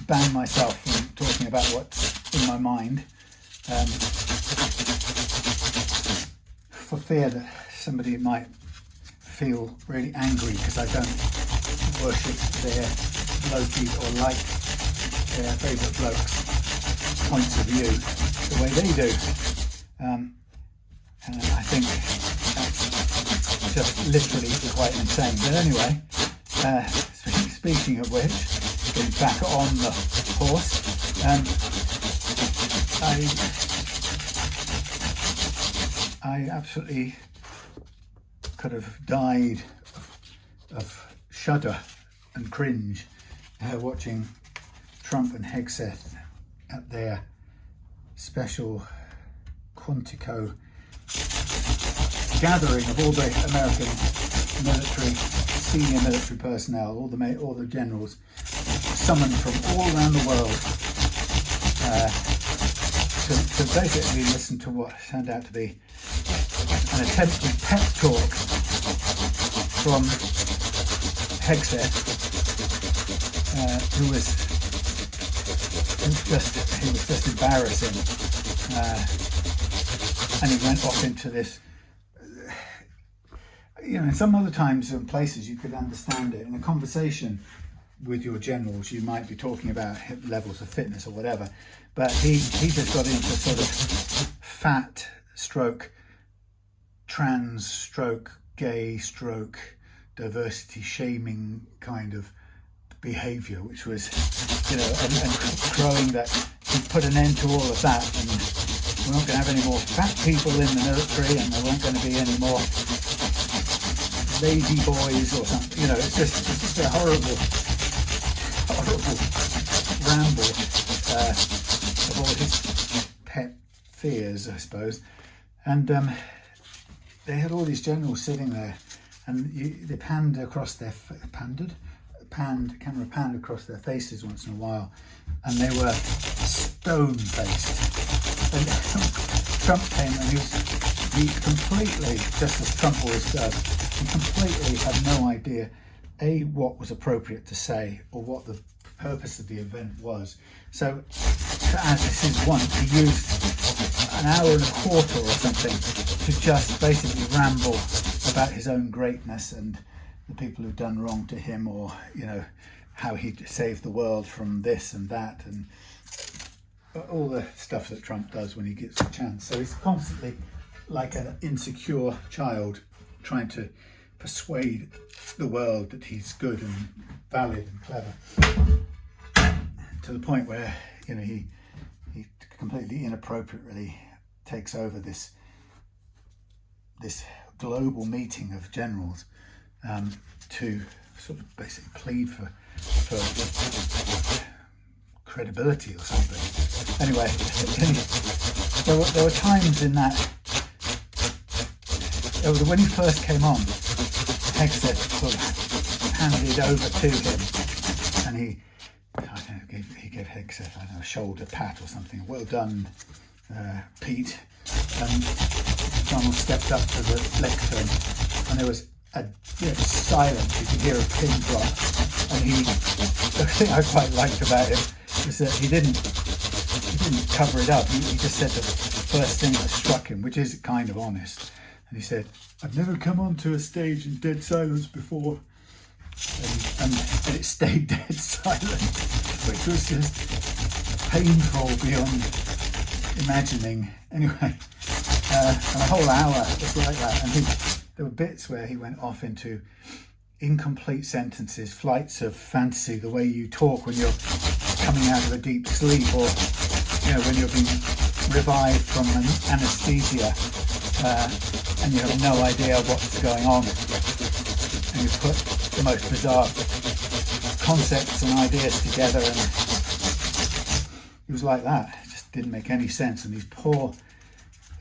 ban myself from talking about what's in my mind, for fear that somebody might feel really angry because I don't worship their blokey or like their favourite bloke's points of view the way they do. And I think that's just literally quite insane. But anyway, speaking of which, getting back on the horse, I absolutely could have died of shudder and cringe watching Trump and Hegseth at their special Quantico gathering of all the American military senior military personnel, all the generals, summoned from all around the world to basically listen to what turned out to be an attempted pep talk from Hegseth, who was just embarrassing, and he went off into this. In some other times and places you could understand it. In a conversation with your generals, you might be talking about levels of fitness or whatever, but he just got into sort of fat stroke, trans stroke, gay stroke, diversity shaming kind of behaviour, which was, and crowing that he'd put an end to all of that, and we're not going to have any more fat people in the military, and there weren't going to be any more lazy boys or something. It's just a horrible ramble of all his pet fears, I suppose. And they had all these generals sitting there, and they panned across their camera panned across their faces once in a while, and they were stone-faced. And Trump came, and he completely, just as Trump always does, he completely had no idea, what was appropriate to say or what the purpose of the event was. So, as this is wont, he used an hour and a quarter or something to just basically ramble about his own greatness and the people who've done wrong to him, or how he'd saved the world from this and that, and all the stuff that Trump does when he gets a chance. So he's constantly like an insecure child trying to persuade the world that he's good and valid and clever, to the point where he completely inappropriately takes over this global meeting of generals to sort of basically plead for credibility or something. Anyway, there were times in that, when he first came on, Hegseth sort of handed over to him, and he gave Hegseth, a shoulder pat or something. Well done, Pete. And Donald stepped up to the lectern, and there was a dead silence. You could hear a pin drop. And the thing I quite liked about him was that he didn't cover it up. He just said the first thing that struck him, which is kind of honest. And he said, "I've never come onto a stage in dead silence before." And it stayed dead silent, which was just painful beyond imagining. Anyway, and a whole hour was like that. And there were bits where he went off into incomplete sentences, flights of fantasy, the way you talk when you're coming out of a deep sleep, or when you're being revived from an anesthesia, and you have no idea what's going on, and you put the most bizarre concepts and ideas together, and it was like that. It just didn't make any sense, and these poor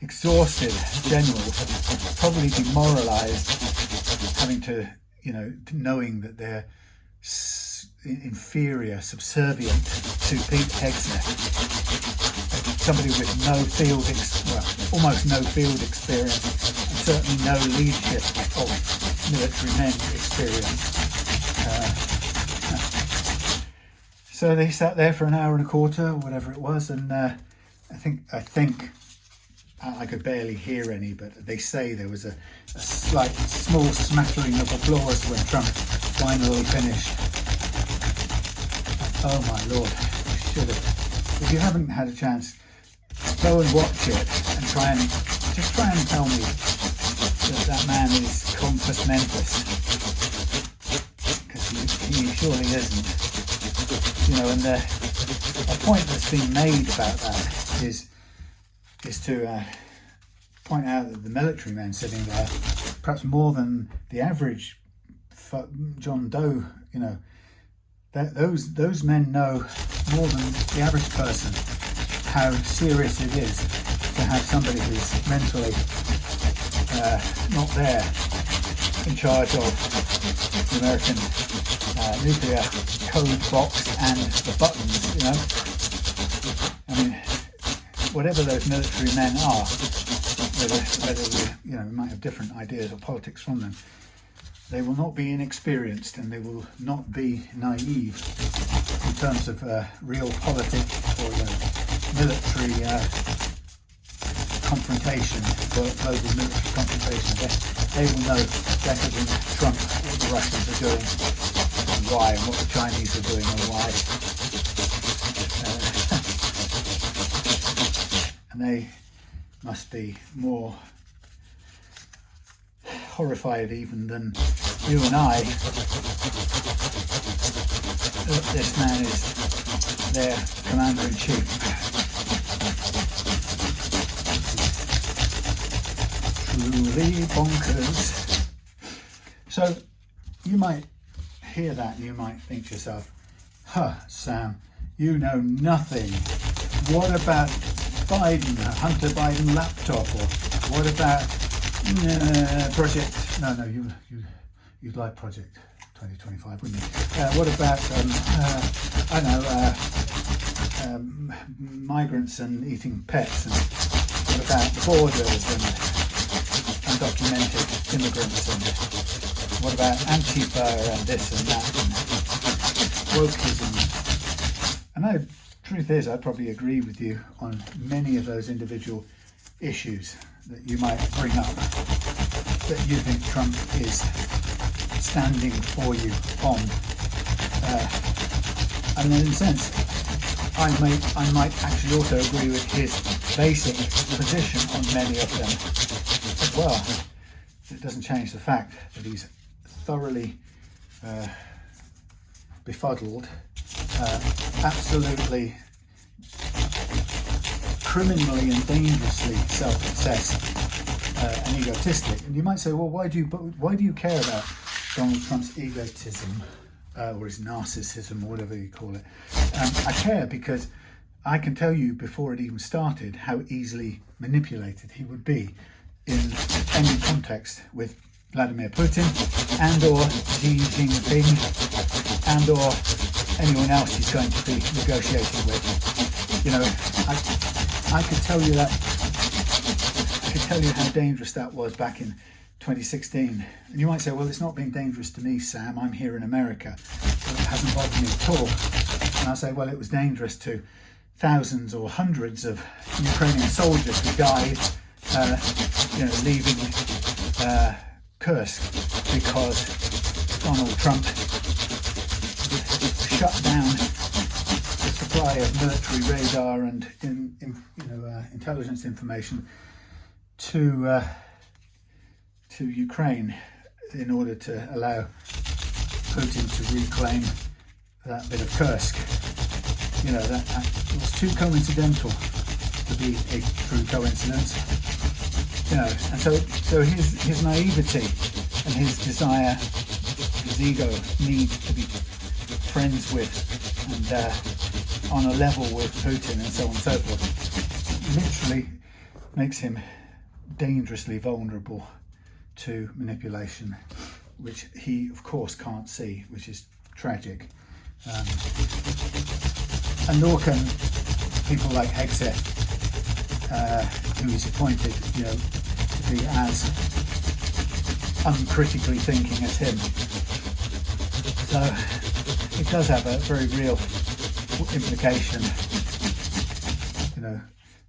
exhausted generals, probably demoralized, having to, knowing that they're inferior, subservient to Pete Hegseth, somebody with almost no field experience, and certainly no leadership of military men experience. So they sat there for an hour and a quarter, or whatever it was, and I think I could barely hear any, but they say there was a small smattering of applause when Trump finally finished. Oh my Lord, you should have. If you haven't had a chance, go and watch it and try and tell me that man is compos mentis, because he surely isn't. And a point that's been made about that is to point out that the military men sitting there, perhaps more than the average John Doe, that those men know more than the average person how serious it is to have somebody who's mentally not there in charge of the American nuclear code box and the buttons, you know. I mean, whatever those military men are, whether we, you know, we might have different ideas or politics from them, they will not be inexperienced and they will not be naive in terms of real politics or military confrontation, global military confrontation. They will know better than Trump what the Russians are doing and why, and what the Chinese are doing and why. And they must be more horrified even than you and I that this man is their commander-in-chief. Truly bonkers. So you might hear that and you might think to yourself, Sam, you know nothing. What about Biden, Hunter Biden laptop, or what about Project? No, you'd like Project 2025, wouldn't you? What about I don't know, migrants and eating pets, and what about borders and undocumented immigrants, and what about Antifa and this and that, and wokeism? And the truth is, I probably agree with you on many of those individual issues that you might bring up, that you think Trump is standing for you on. And in a sense, I might actually also agree with his basic position on many of them as well. It doesn't change the fact that he's thoroughly befuddled, absolutely criminally and dangerously self-obsessed and egotistic. And you might say, well, why do you care about Donald Trump's egotism or his narcissism, or whatever you call it? I care because I can tell you before it even started how easily manipulated he would be in any context with Vladimir Putin and or Xi Jinping and or anyone else he's going to be negotiating with. You know, I could tell you that. I could tell you how dangerous that was back in 2016. And you might say, well, it's not been dangerous to me, Sam. I'm here in America. So it hasn't bothered me at all. And I say, well, it was dangerous to thousands or hundreds of Ukrainian soldiers who died, leaving Kursk because Donald Trump shut down the supply of military radar and intelligence information to Ukraine in order to allow Putin to reclaim that bit of Kursk. You know, that was too coincidental to be a true coincidence. You know, and so his naivety and his desire, his ego need to be friends with and on a level with Putin and so on and so forth, literally makes him dangerously vulnerable to manipulation, which he of course can't see, which is tragic. And nor can people like Hegseth, who is appointed, to be as uncritically thinking as him. So it does have a very real implication.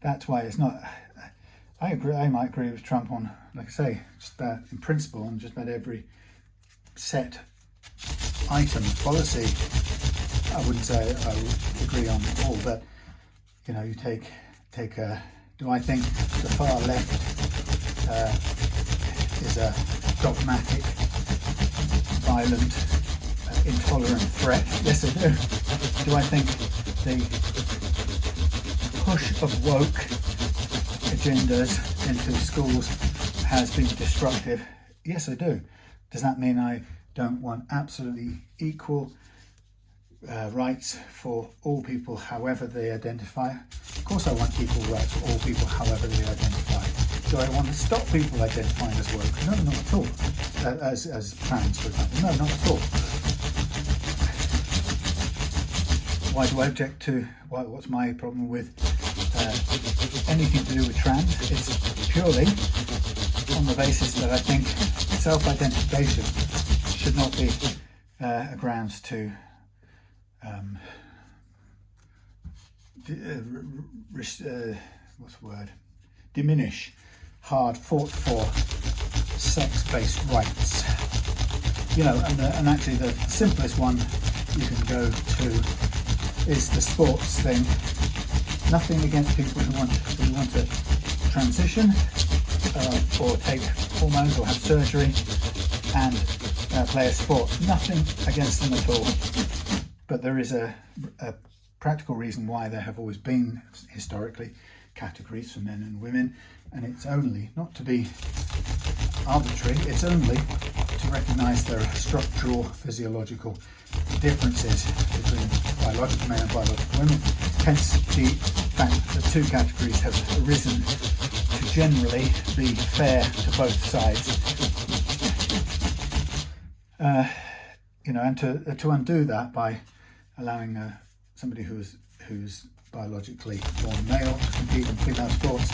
That's why it's not. I might agree with Trump on, like I say, just about in principle on just about every set item policy. I wouldn't say I would agree on all, but you take. Do I think the far left is a dogmatic, violent, intolerant threat? Yes, I do. Do I think the push of woke agendas into schools has been destructive? Yes, I do. Does that mean I don't want absolutely equal rights for all people however they identify? Of course I want equal rights for all people however they identify. do I want to stop people identifying as woke? No, not at all. As trans, for example. No, not at all. Why do I object to, what's my problem with anything to do with trans? It's purely on the basis that I think self-identification should not be a grounds to diminish hard fought for sex-based rights. You know, and actually the simplest one you can go to is the sports thing. Nothing against people who want to transition or take hormones or have surgery and play a sport. Nothing against them at all. But there is a practical reason why there have always been historically categories for men and women, and it's only, not to be arbitrary, it's only to recognise there are structural physiological differences between biological men and biological women. Hence the fact that two categories have arisen to generally be fair to both sides. You know, and to undo that by allowing somebody who's biologically born male to compete in female sports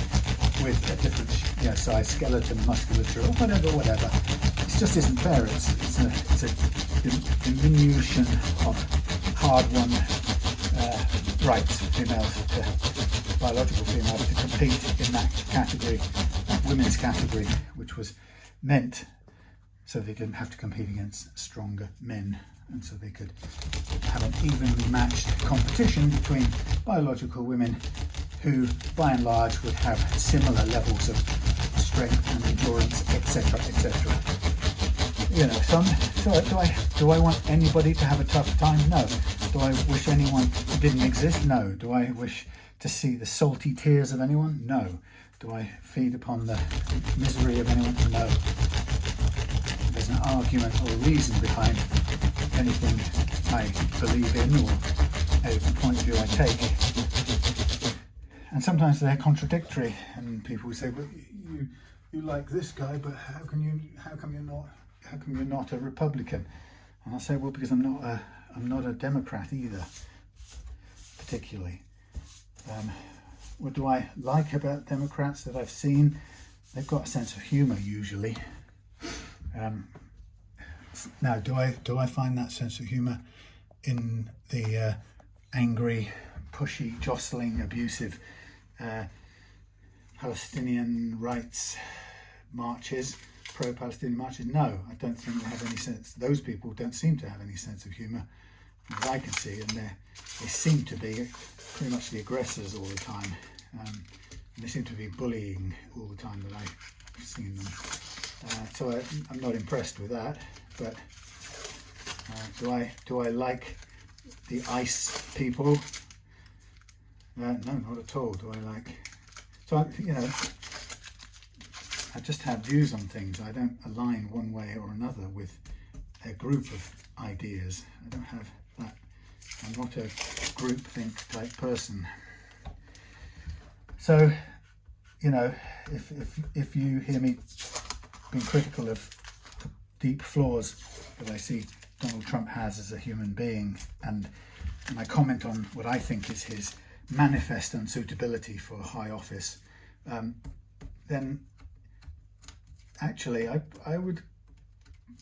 with a different size skeleton, musculature, or whatever. It just isn't fair. It's a diminution of hard-won rights for females, biological females, to compete in that category, that women's category, which was meant so they didn't have to compete against stronger men, and so they could have an evenly matched competition between biological women who, by and large, would have similar levels of strength and endurance, etc., etc. You know, so do I want anybody to have a tough time? No. Do I wish anyone didn't exist? No. Do I wish to see the salty tears of anyone? No. Do I feed upon the misery of anyone? No. There's an argument or reason behind anything I believe in or a point of view I take. And sometimes they're contradictory, and people will say, "But you like this guy, but how come you're not a Republican?" And I say, "Well, because I'm not a Democrat either, particularly." What do I like about Democrats that I've seen? They've got a sense of humour usually. Now, do I find that sense of humour in the angry, pushy, jostling, abusive Palestinian rights marches, pro-Palestinian marches? No, I don't think they have any sense. Those people don't seem to have any sense of humour, as I can see, and they seem to be pretty much the aggressors all the time. And they seem to be bullying all the time that I've seen them. So I'm not impressed with that. But do I like the ICE people? No, not at all. Do I like? So I just have views on things. I don't align one way or another with a group of ideas. I don't have that. I'm not a groupthink type person. So, if you hear me being critical of the deep flaws that I see Donald Trump has as a human being, and I comment on what I think is his manifest unsuitability for high office, then actually I would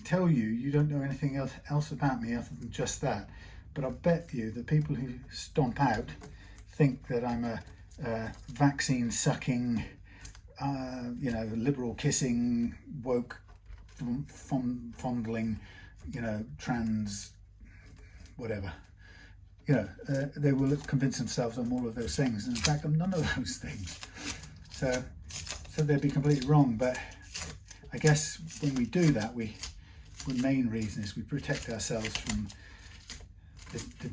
tell you don't know anything else about me other than just that. But I bet you the people who stomp out think that I'm a vaccine sucking, liberal kissing, woke fondling, trans, whatever. They will convince themselves I'm all of those things, and in fact I'm none of those things. So they'd be completely wrong. But I guess when we do that, the main reason is we protect ourselves from the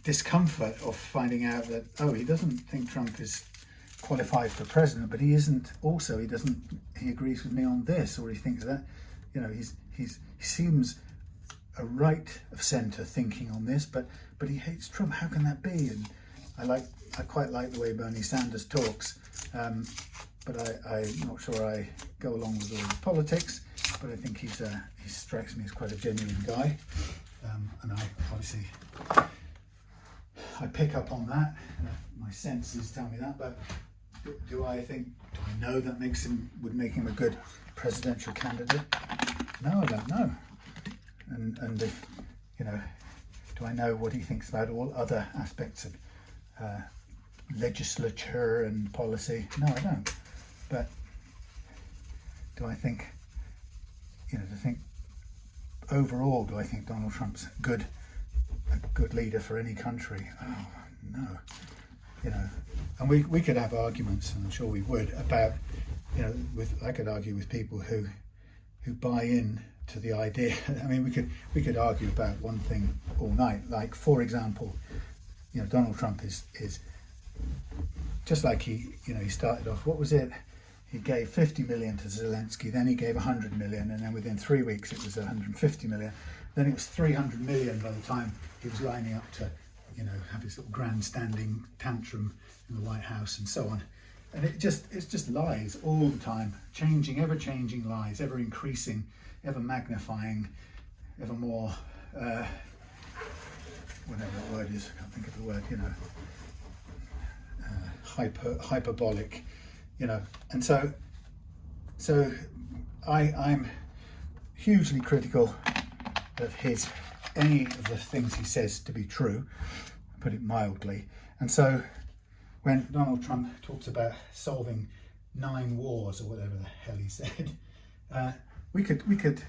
discomfort of finding out that, he doesn't think Trump is qualified for president, but he isn't also, he agrees with me on this, or he thinks that, he seems a right of centre thinking on this, but he hates Trump. How can that be? And I quite like the way Bernie Sanders talks. but I'm not sure I go along with all the politics. But I think he strikes me as quite a genuine guy, and I obviously I pick up on that. My senses tell me that. But do I know that would make him a good presidential candidate? No, I don't know. And if do I know what he thinks about all other aspects of legislature and policy? No, I don't. But do I think, overall, do I think Donald Trump's a good leader for any country? Oh, no. And we could have arguments, and I'm sure we would, about, I could argue with people who buy in to the idea. I mean, we could argue about one thing all night. Like, for example, Donald Trump is just like he started off. What was it? He gave 50 million to Zelensky, then he gave 100 million, and then within 3 weeks it was 150 million. Then it was 300 million by the time he was lining up to, have his little grandstanding tantrum in the White House and so on. And it's just lies all the time, ever-changing lies, ever increasing, ever magnifying, ever more, whatever the word is, I can't think of the word, hyperbolic, and so I'm hugely critical of any of the things he says to be true, put it mildly. And so when Donald Trump talks about solving 9 wars or whatever the hell he said, we could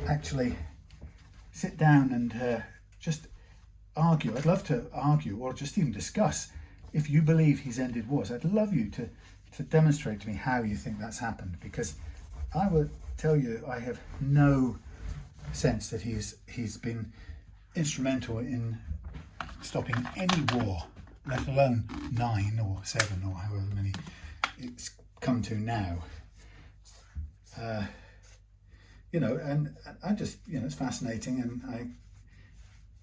actually sit down and just argue. I'd love to argue, or just even discuss, if you believe he's ended wars. I'd love you to demonstrate to me how you think that's happened, because I would tell you I have no sense that he's been instrumental in stopping any war, let alone 9 or 7 or however many it's come to now. And I just, it's fascinating, and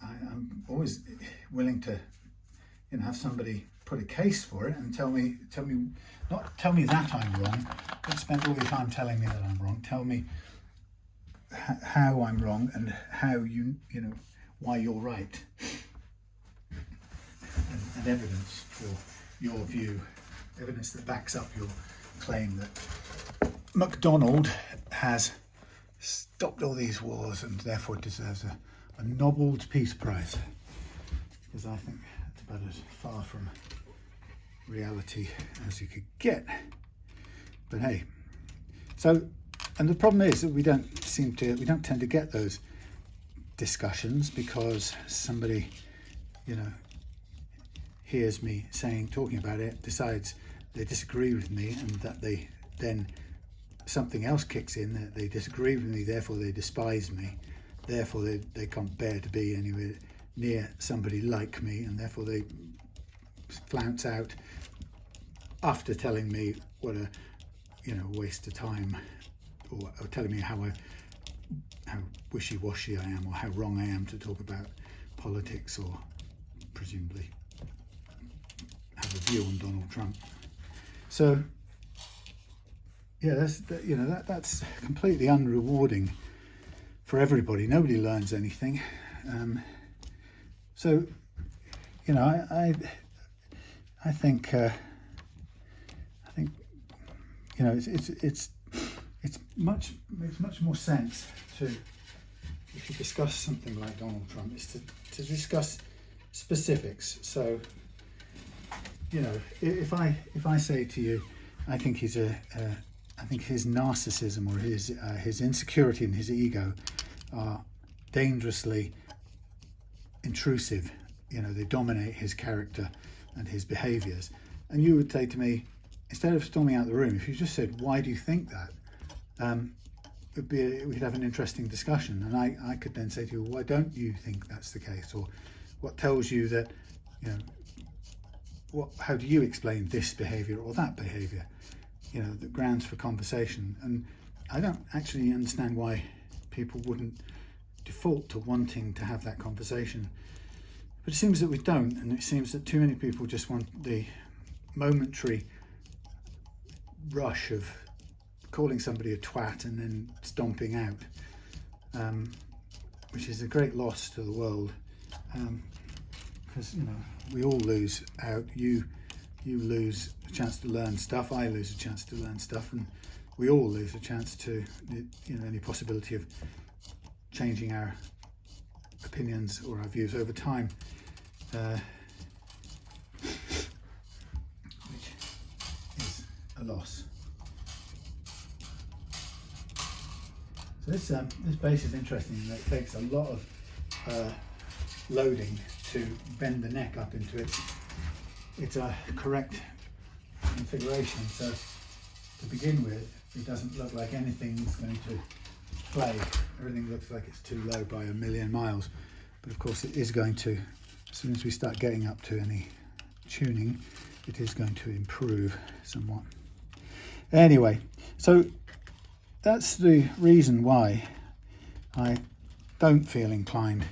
I'm always willing to, have somebody put a case for it and tell me, not tell me that I'm wrong, but spend all your time telling me that I'm wrong. Tell me how I'm wrong and how why you're right, and evidence for your view, evidence that backs up your claim that MacDonald has stopped all these wars and therefore deserves a Nobel Peace Prize, because I think it's about as far from reality as you could get. But hey, and the problem is that we don't tend to get those discussions, because somebody hears me talking about it, decides they disagree with me, and that they then something else kicks in, that they disagree with me, therefore they despise me, therefore they can't bear to be anywhere near somebody like me, and therefore they flounce out after telling me what a waste of time, or telling me how wishy-washy I am, or how wrong I am to talk about politics, or presumably have a view on Donald Trump. So yeah, that's completely unrewarding for everybody. Nobody learns anything. I think it makes much more sense to, if you discuss something like Donald Trump, is to discuss specifics. So if I say to you, I think I think his narcissism, or his insecurity and his ego are dangerously intrusive. They dominate his character and his behaviours. And you would say to me, instead of storming out the room, if you just said, "Why do you think that?" we could have an interesting discussion, and I could then say to you, "Why don't you think that's the case?" Or what tells you that, how do you explain this behaviour or that behaviour? The grounds for conversation. And I don't actually understand why people wouldn't default to wanting to have that conversation. But it seems that we don't, and it seems that too many people just want the momentary rush of calling somebody a twat and then stomping out, which is a great loss to the world, because we all lose out. You lose a chance to learn stuff, I lose a chance to learn stuff, and we all lose a chance to any possibility of changing our opinions or our views over time, which is a loss. So this base is interesting in that it takes a lot of loading to bend the neck up into its correct configuration. So to begin with, it doesn't look like anything's going to play. Everything looks like it's too low by a million miles, but of course it is going to, as soon as we start getting up to any tuning, it is going to improve somewhat. Anyway, so that's the reason why I don't feel inclined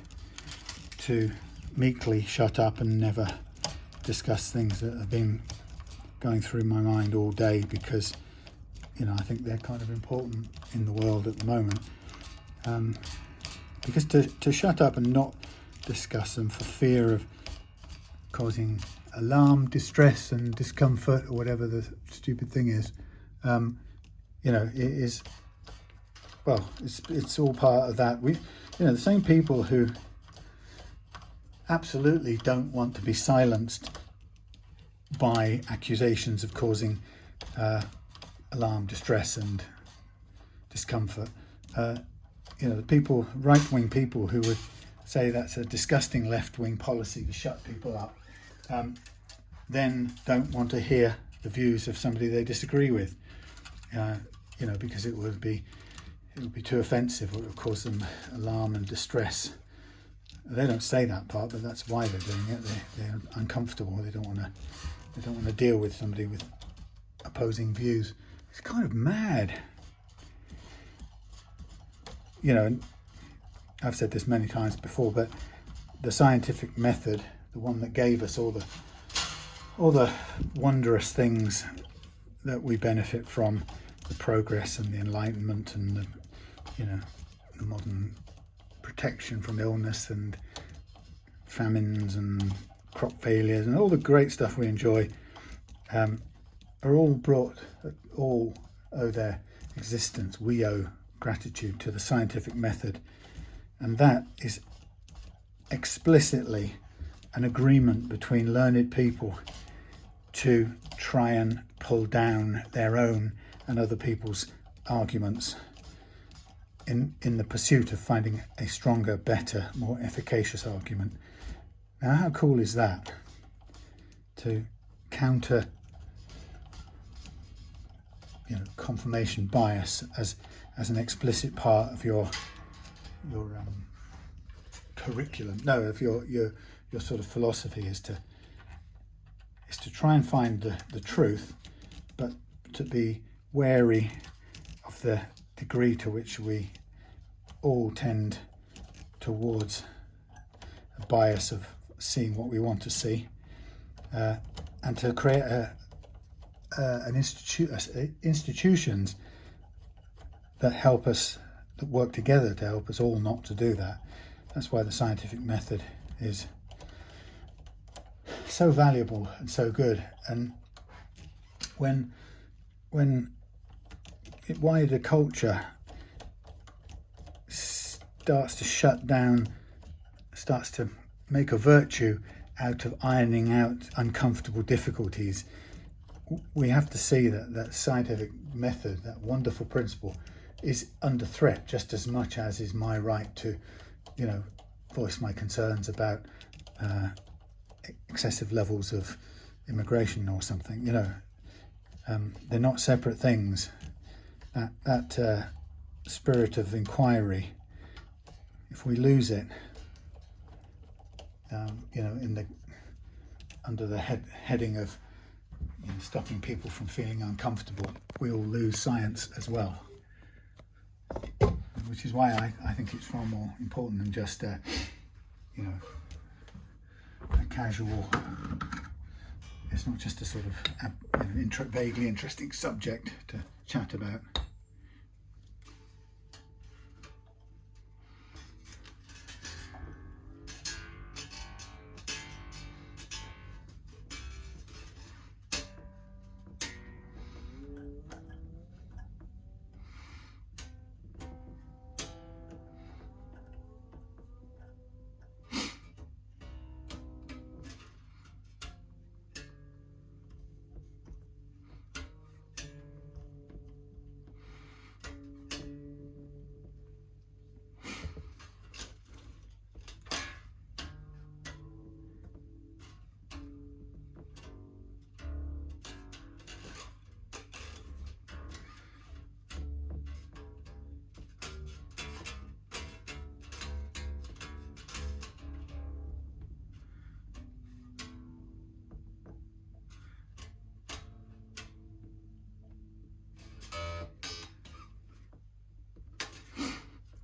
to meekly shut up and never discuss things that have been going through my mind all day, because I think they're kind of important in the world at the moment. Because to shut up and not discuss them for fear of causing alarm, distress and discomfort, or whatever the stupid thing is, it is, well, it's all part of that. The same people who absolutely don't want to be silenced by accusations of causing alarm, distress and discomfort, the people, right-wing people who would say that's a disgusting left-wing policy to shut people up, then don't want to hear the views of somebody they disagree with, because it would be too offensive, or it would cause them alarm and distress. They don't say that part, but that's why they're doing it. They're uncomfortable. They don't want to deal with somebody with opposing views. It's kind of mad. And I've said this many times before, but the scientific method, the one that gave us all the wondrous things that we benefit from, the progress and the enlightenment and the modern protection from illness and famines and crop failures and all the great stuff we enjoy, are all owe their existence. We owe gratitude to the scientific method, and that is explicitly an agreement between learned people to try and pull down their own and other people's arguments in the pursuit of finding a stronger, better, more efficacious argument. Now, how cool is that? To counter confirmation bias as an explicit part of your curriculum. No, of your sort of philosophy is to try and find the truth, but to be wary of the degree to which we all tend towards a bias of seeing what we want to see, and to create institutions that help us, that work together to help us all not to do that. That's why the scientific method is so valuable and so good. And when wider culture starts to shut down, starts to make a virtue out of ironing out uncomfortable difficulties, we have to see that scientific method, that wonderful principle, is under threat just as much as is my right to, voice my concerns about excessive levels of immigration or something. They're not separate things. That spirit of inquiry, if we lose it, under the heading of stopping people from feeling uncomfortable, we all lose science as well. Which is why I think it's far more important than just a casual it's not just a sort of vaguely interesting subject to chat about.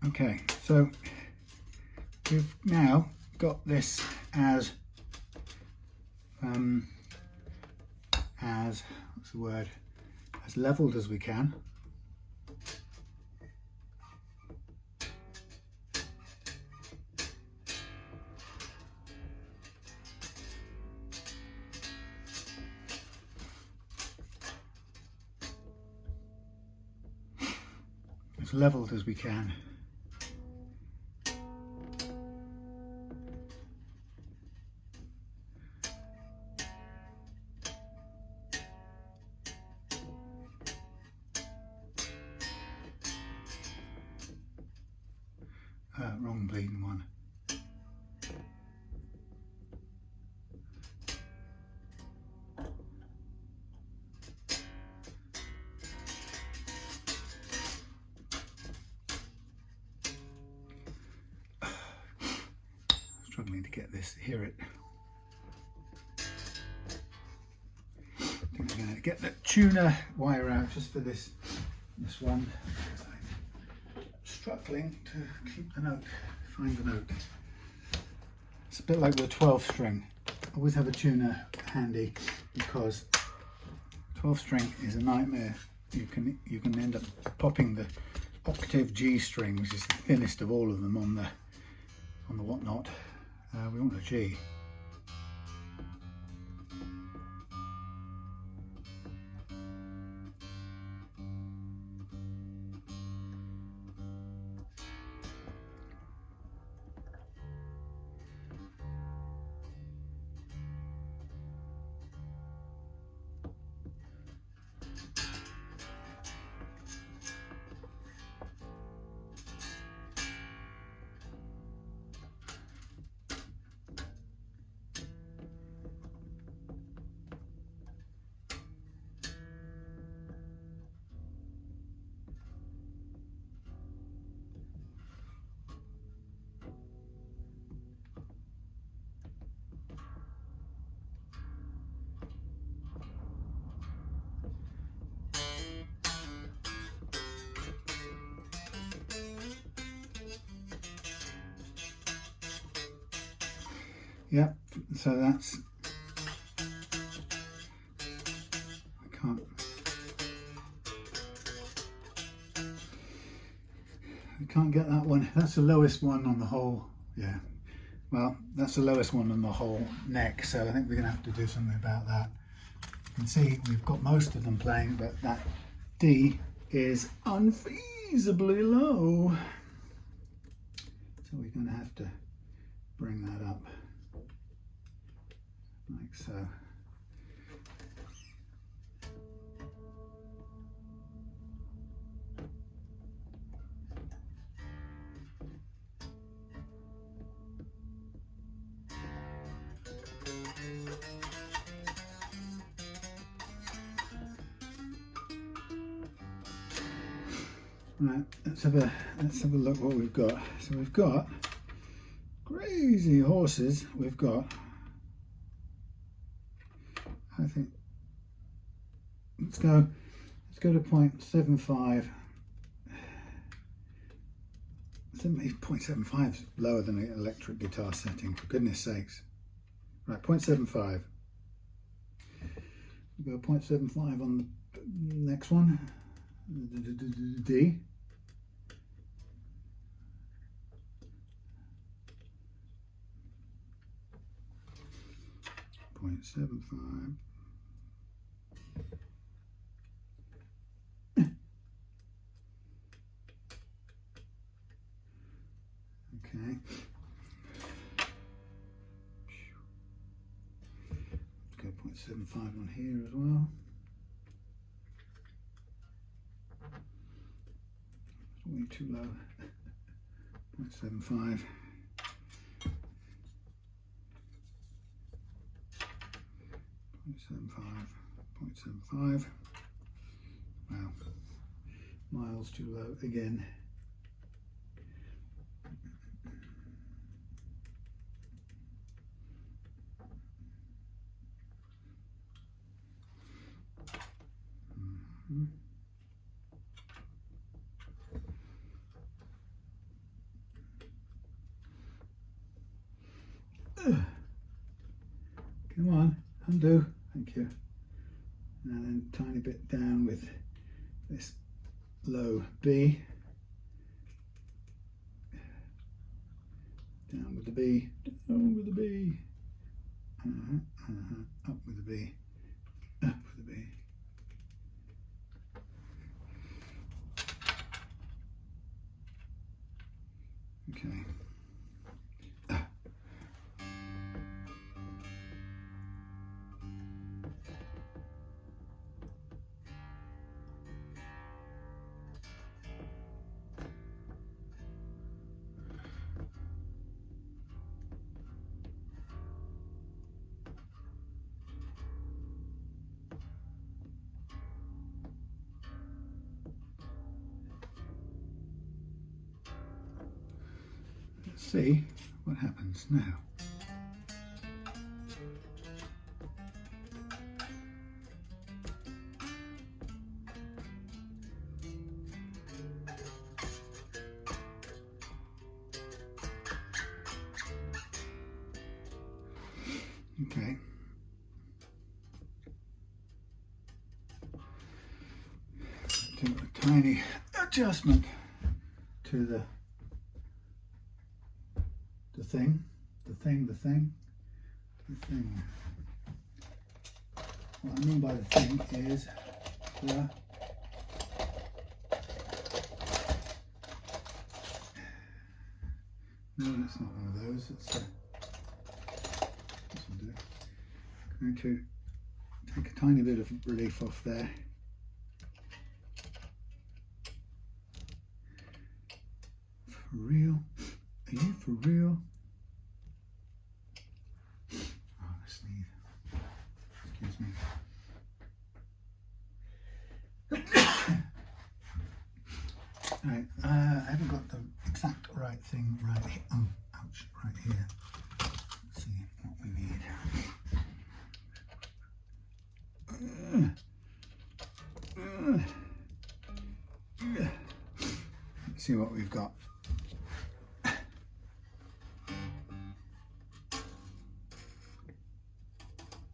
Okay, so we've now got this as what's the word? As leveled as we can. As leveled as we can. Wrong bleeding one. Struggling to get this, hear it. I think I'm going to get the tuner wire out just for this one. Struggling to keep the note, find the note. It's a bit like with a 12 string. Always have a tuner handy because 12 string is a nightmare. You can end up popping the octave G string, which is the thinnest of all of them on the whatnot. We want a G. Yep, so that's, I can't get that one. That's the lowest one on the whole, yeah. Well, that's the lowest one on the whole neck, so I think we're going to have to do something about that. You can see we've got most of them playing, but that D is unfeasibly low. So we're going to have to bring that up. Like so. Right, let's have a look what we've got. So we've got crazy horses. We've got, I think, let's go to 0.75. 0.75 is lower than an electric guitar setting, for goodness sakes. Right, 0.75. Go 0.75 on the next one. D. .75. Okay. Let's go 0.75 on here as well. It's way too low. 0.75. 0.75. Wow. Miles too low again. Come on, undo. Thank you. And then tiny bit down with this low B. Down with the B. Down with the B. Up with the B. Up with the B. Okay. Let's see what happens now. Okay. Do a tiny adjustment to the thing. What I mean by the thing is the no, that's not one of those. It's this will do. I'm going to take a tiny bit of relief off there. For real? Are you for real? Oh, I sneeze. Excuse me. Right, I haven't got the exact right thing right here. Oh, ouch, right here. Let's see what we need. Let's see what we've got.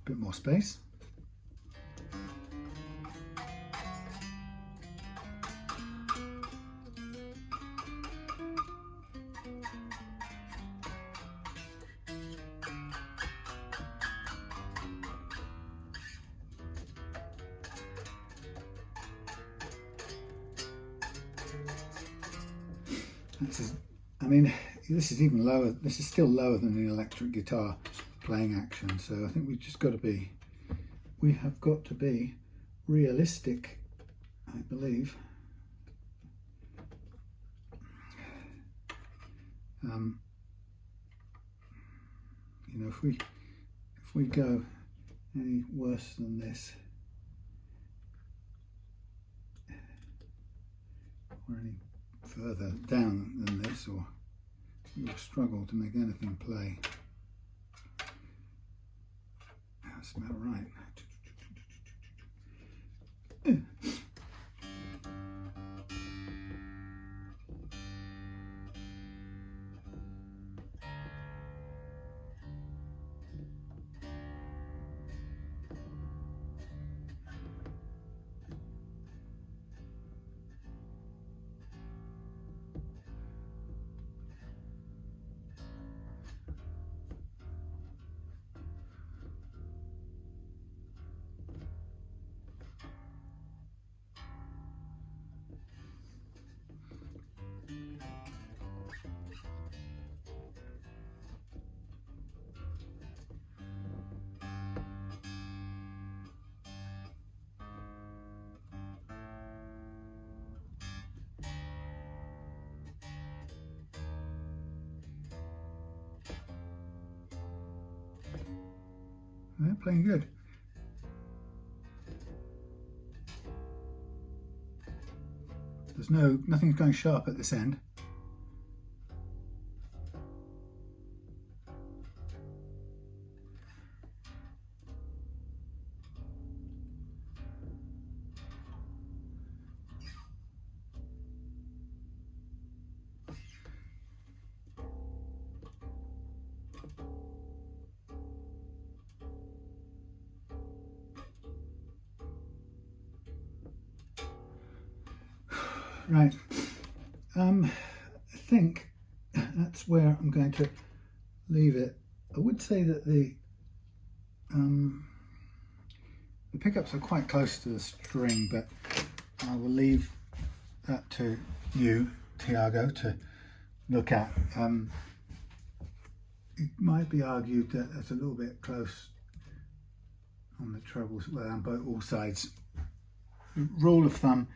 Bit more space. This is even lower. This is still lower than the electric guitar playing action. So I think we have got to be realistic, I believe. You know, if we go any worse than this, or any further down than this, or you'll struggle to make anything play. That's about right. they're playing good. There's nothing's going sharp at this end. Right, I think that's where I'm going to leave it. I would say that the pickups are quite close to the string, but I will leave that to you, Tiago, to look at. It might be argued that it's a little bit close on the trebles, well, on both all sides. The rule of thumb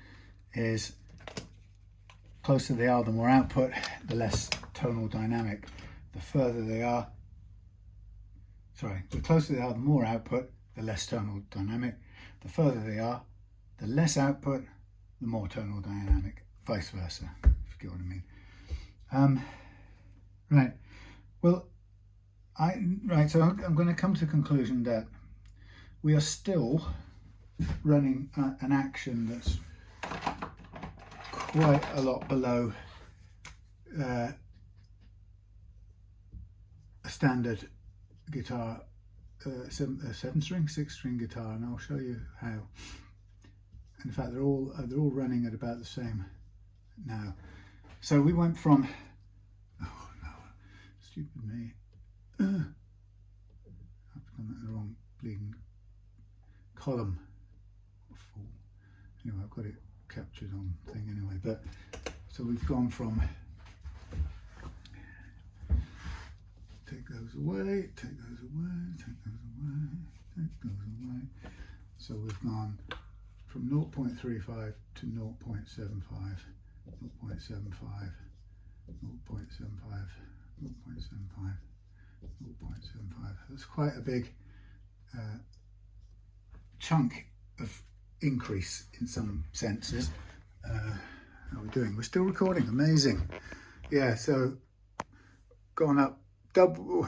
is closer they are, the more output, the less tonal dynamic. The further they are, the closer they are, the more output, the less tonal dynamic. The further they are, the less output, the more tonal dynamic, vice versa, if you get what I mean. Right, well, so I'm going to come to the conclusion that we are still running an action that's quite a lot below a standard guitar, seven string, 6-string guitar, and I'll show you how. In fact, they're all running at about the same now. So we went from, oh no, stupid me, I've gone at the wrong bleeding column. Fool. Anyway, I've got it captured on thing anyway, but so we've gone from take those away, take those away, take those away, take those away. So we've gone from 0.35 to 0.75, 0.75, 0.75, 0.75, 0.75, 0.75. That's quite a big chunk of increase in some senses. How are we doing? We're still recording, amazing. Yeah, so gone up, doubled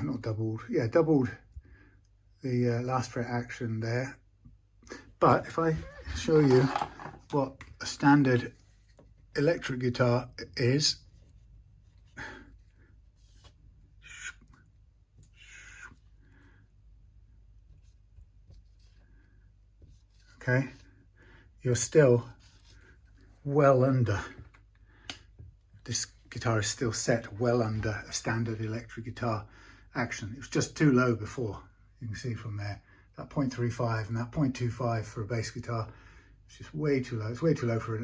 the last fret action there. But if I show you what a standard electric guitar is, okay, you're still well under, this guitar is still set well under a standard electric guitar action. It was just too low before, you can see from there, that 0.35 and that 0.25 for a bass guitar, it's just way too low. It's way too low for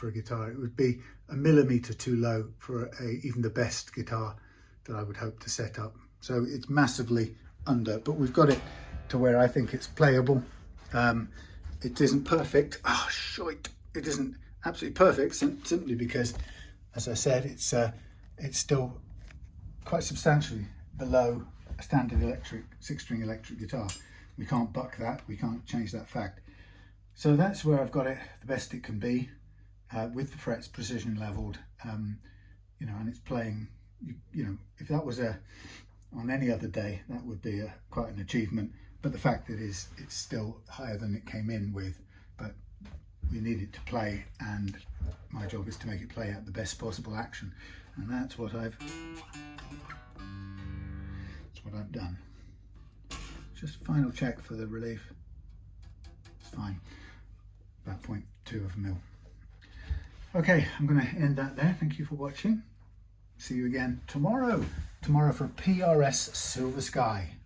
a guitar. It would be a millimetre too low for even the best guitar that I would hope to set up. So it's massively under, but we've got it to where I think it's playable. It isn't perfect. Oh, shite. It isn't absolutely perfect simply because, as I said, it's still quite substantially below a standard electric 6-string electric guitar. We can't buck that. We can't change that fact. So that's where I've got it the best it can be, with the frets precision leveled, you know, and it's playing. You know, if that was on any other day, that would be quite an achievement. But the fact that it's still higher than it came in with, but we need it to play, and my job is to make it play at the best possible action, and that's what I've done. Just final check for the relief. It's fine, about 0.2 of a mil. Okay, I'm going to end that there. Thank you for watching. See you again tomorrow for PRS Silver Sky.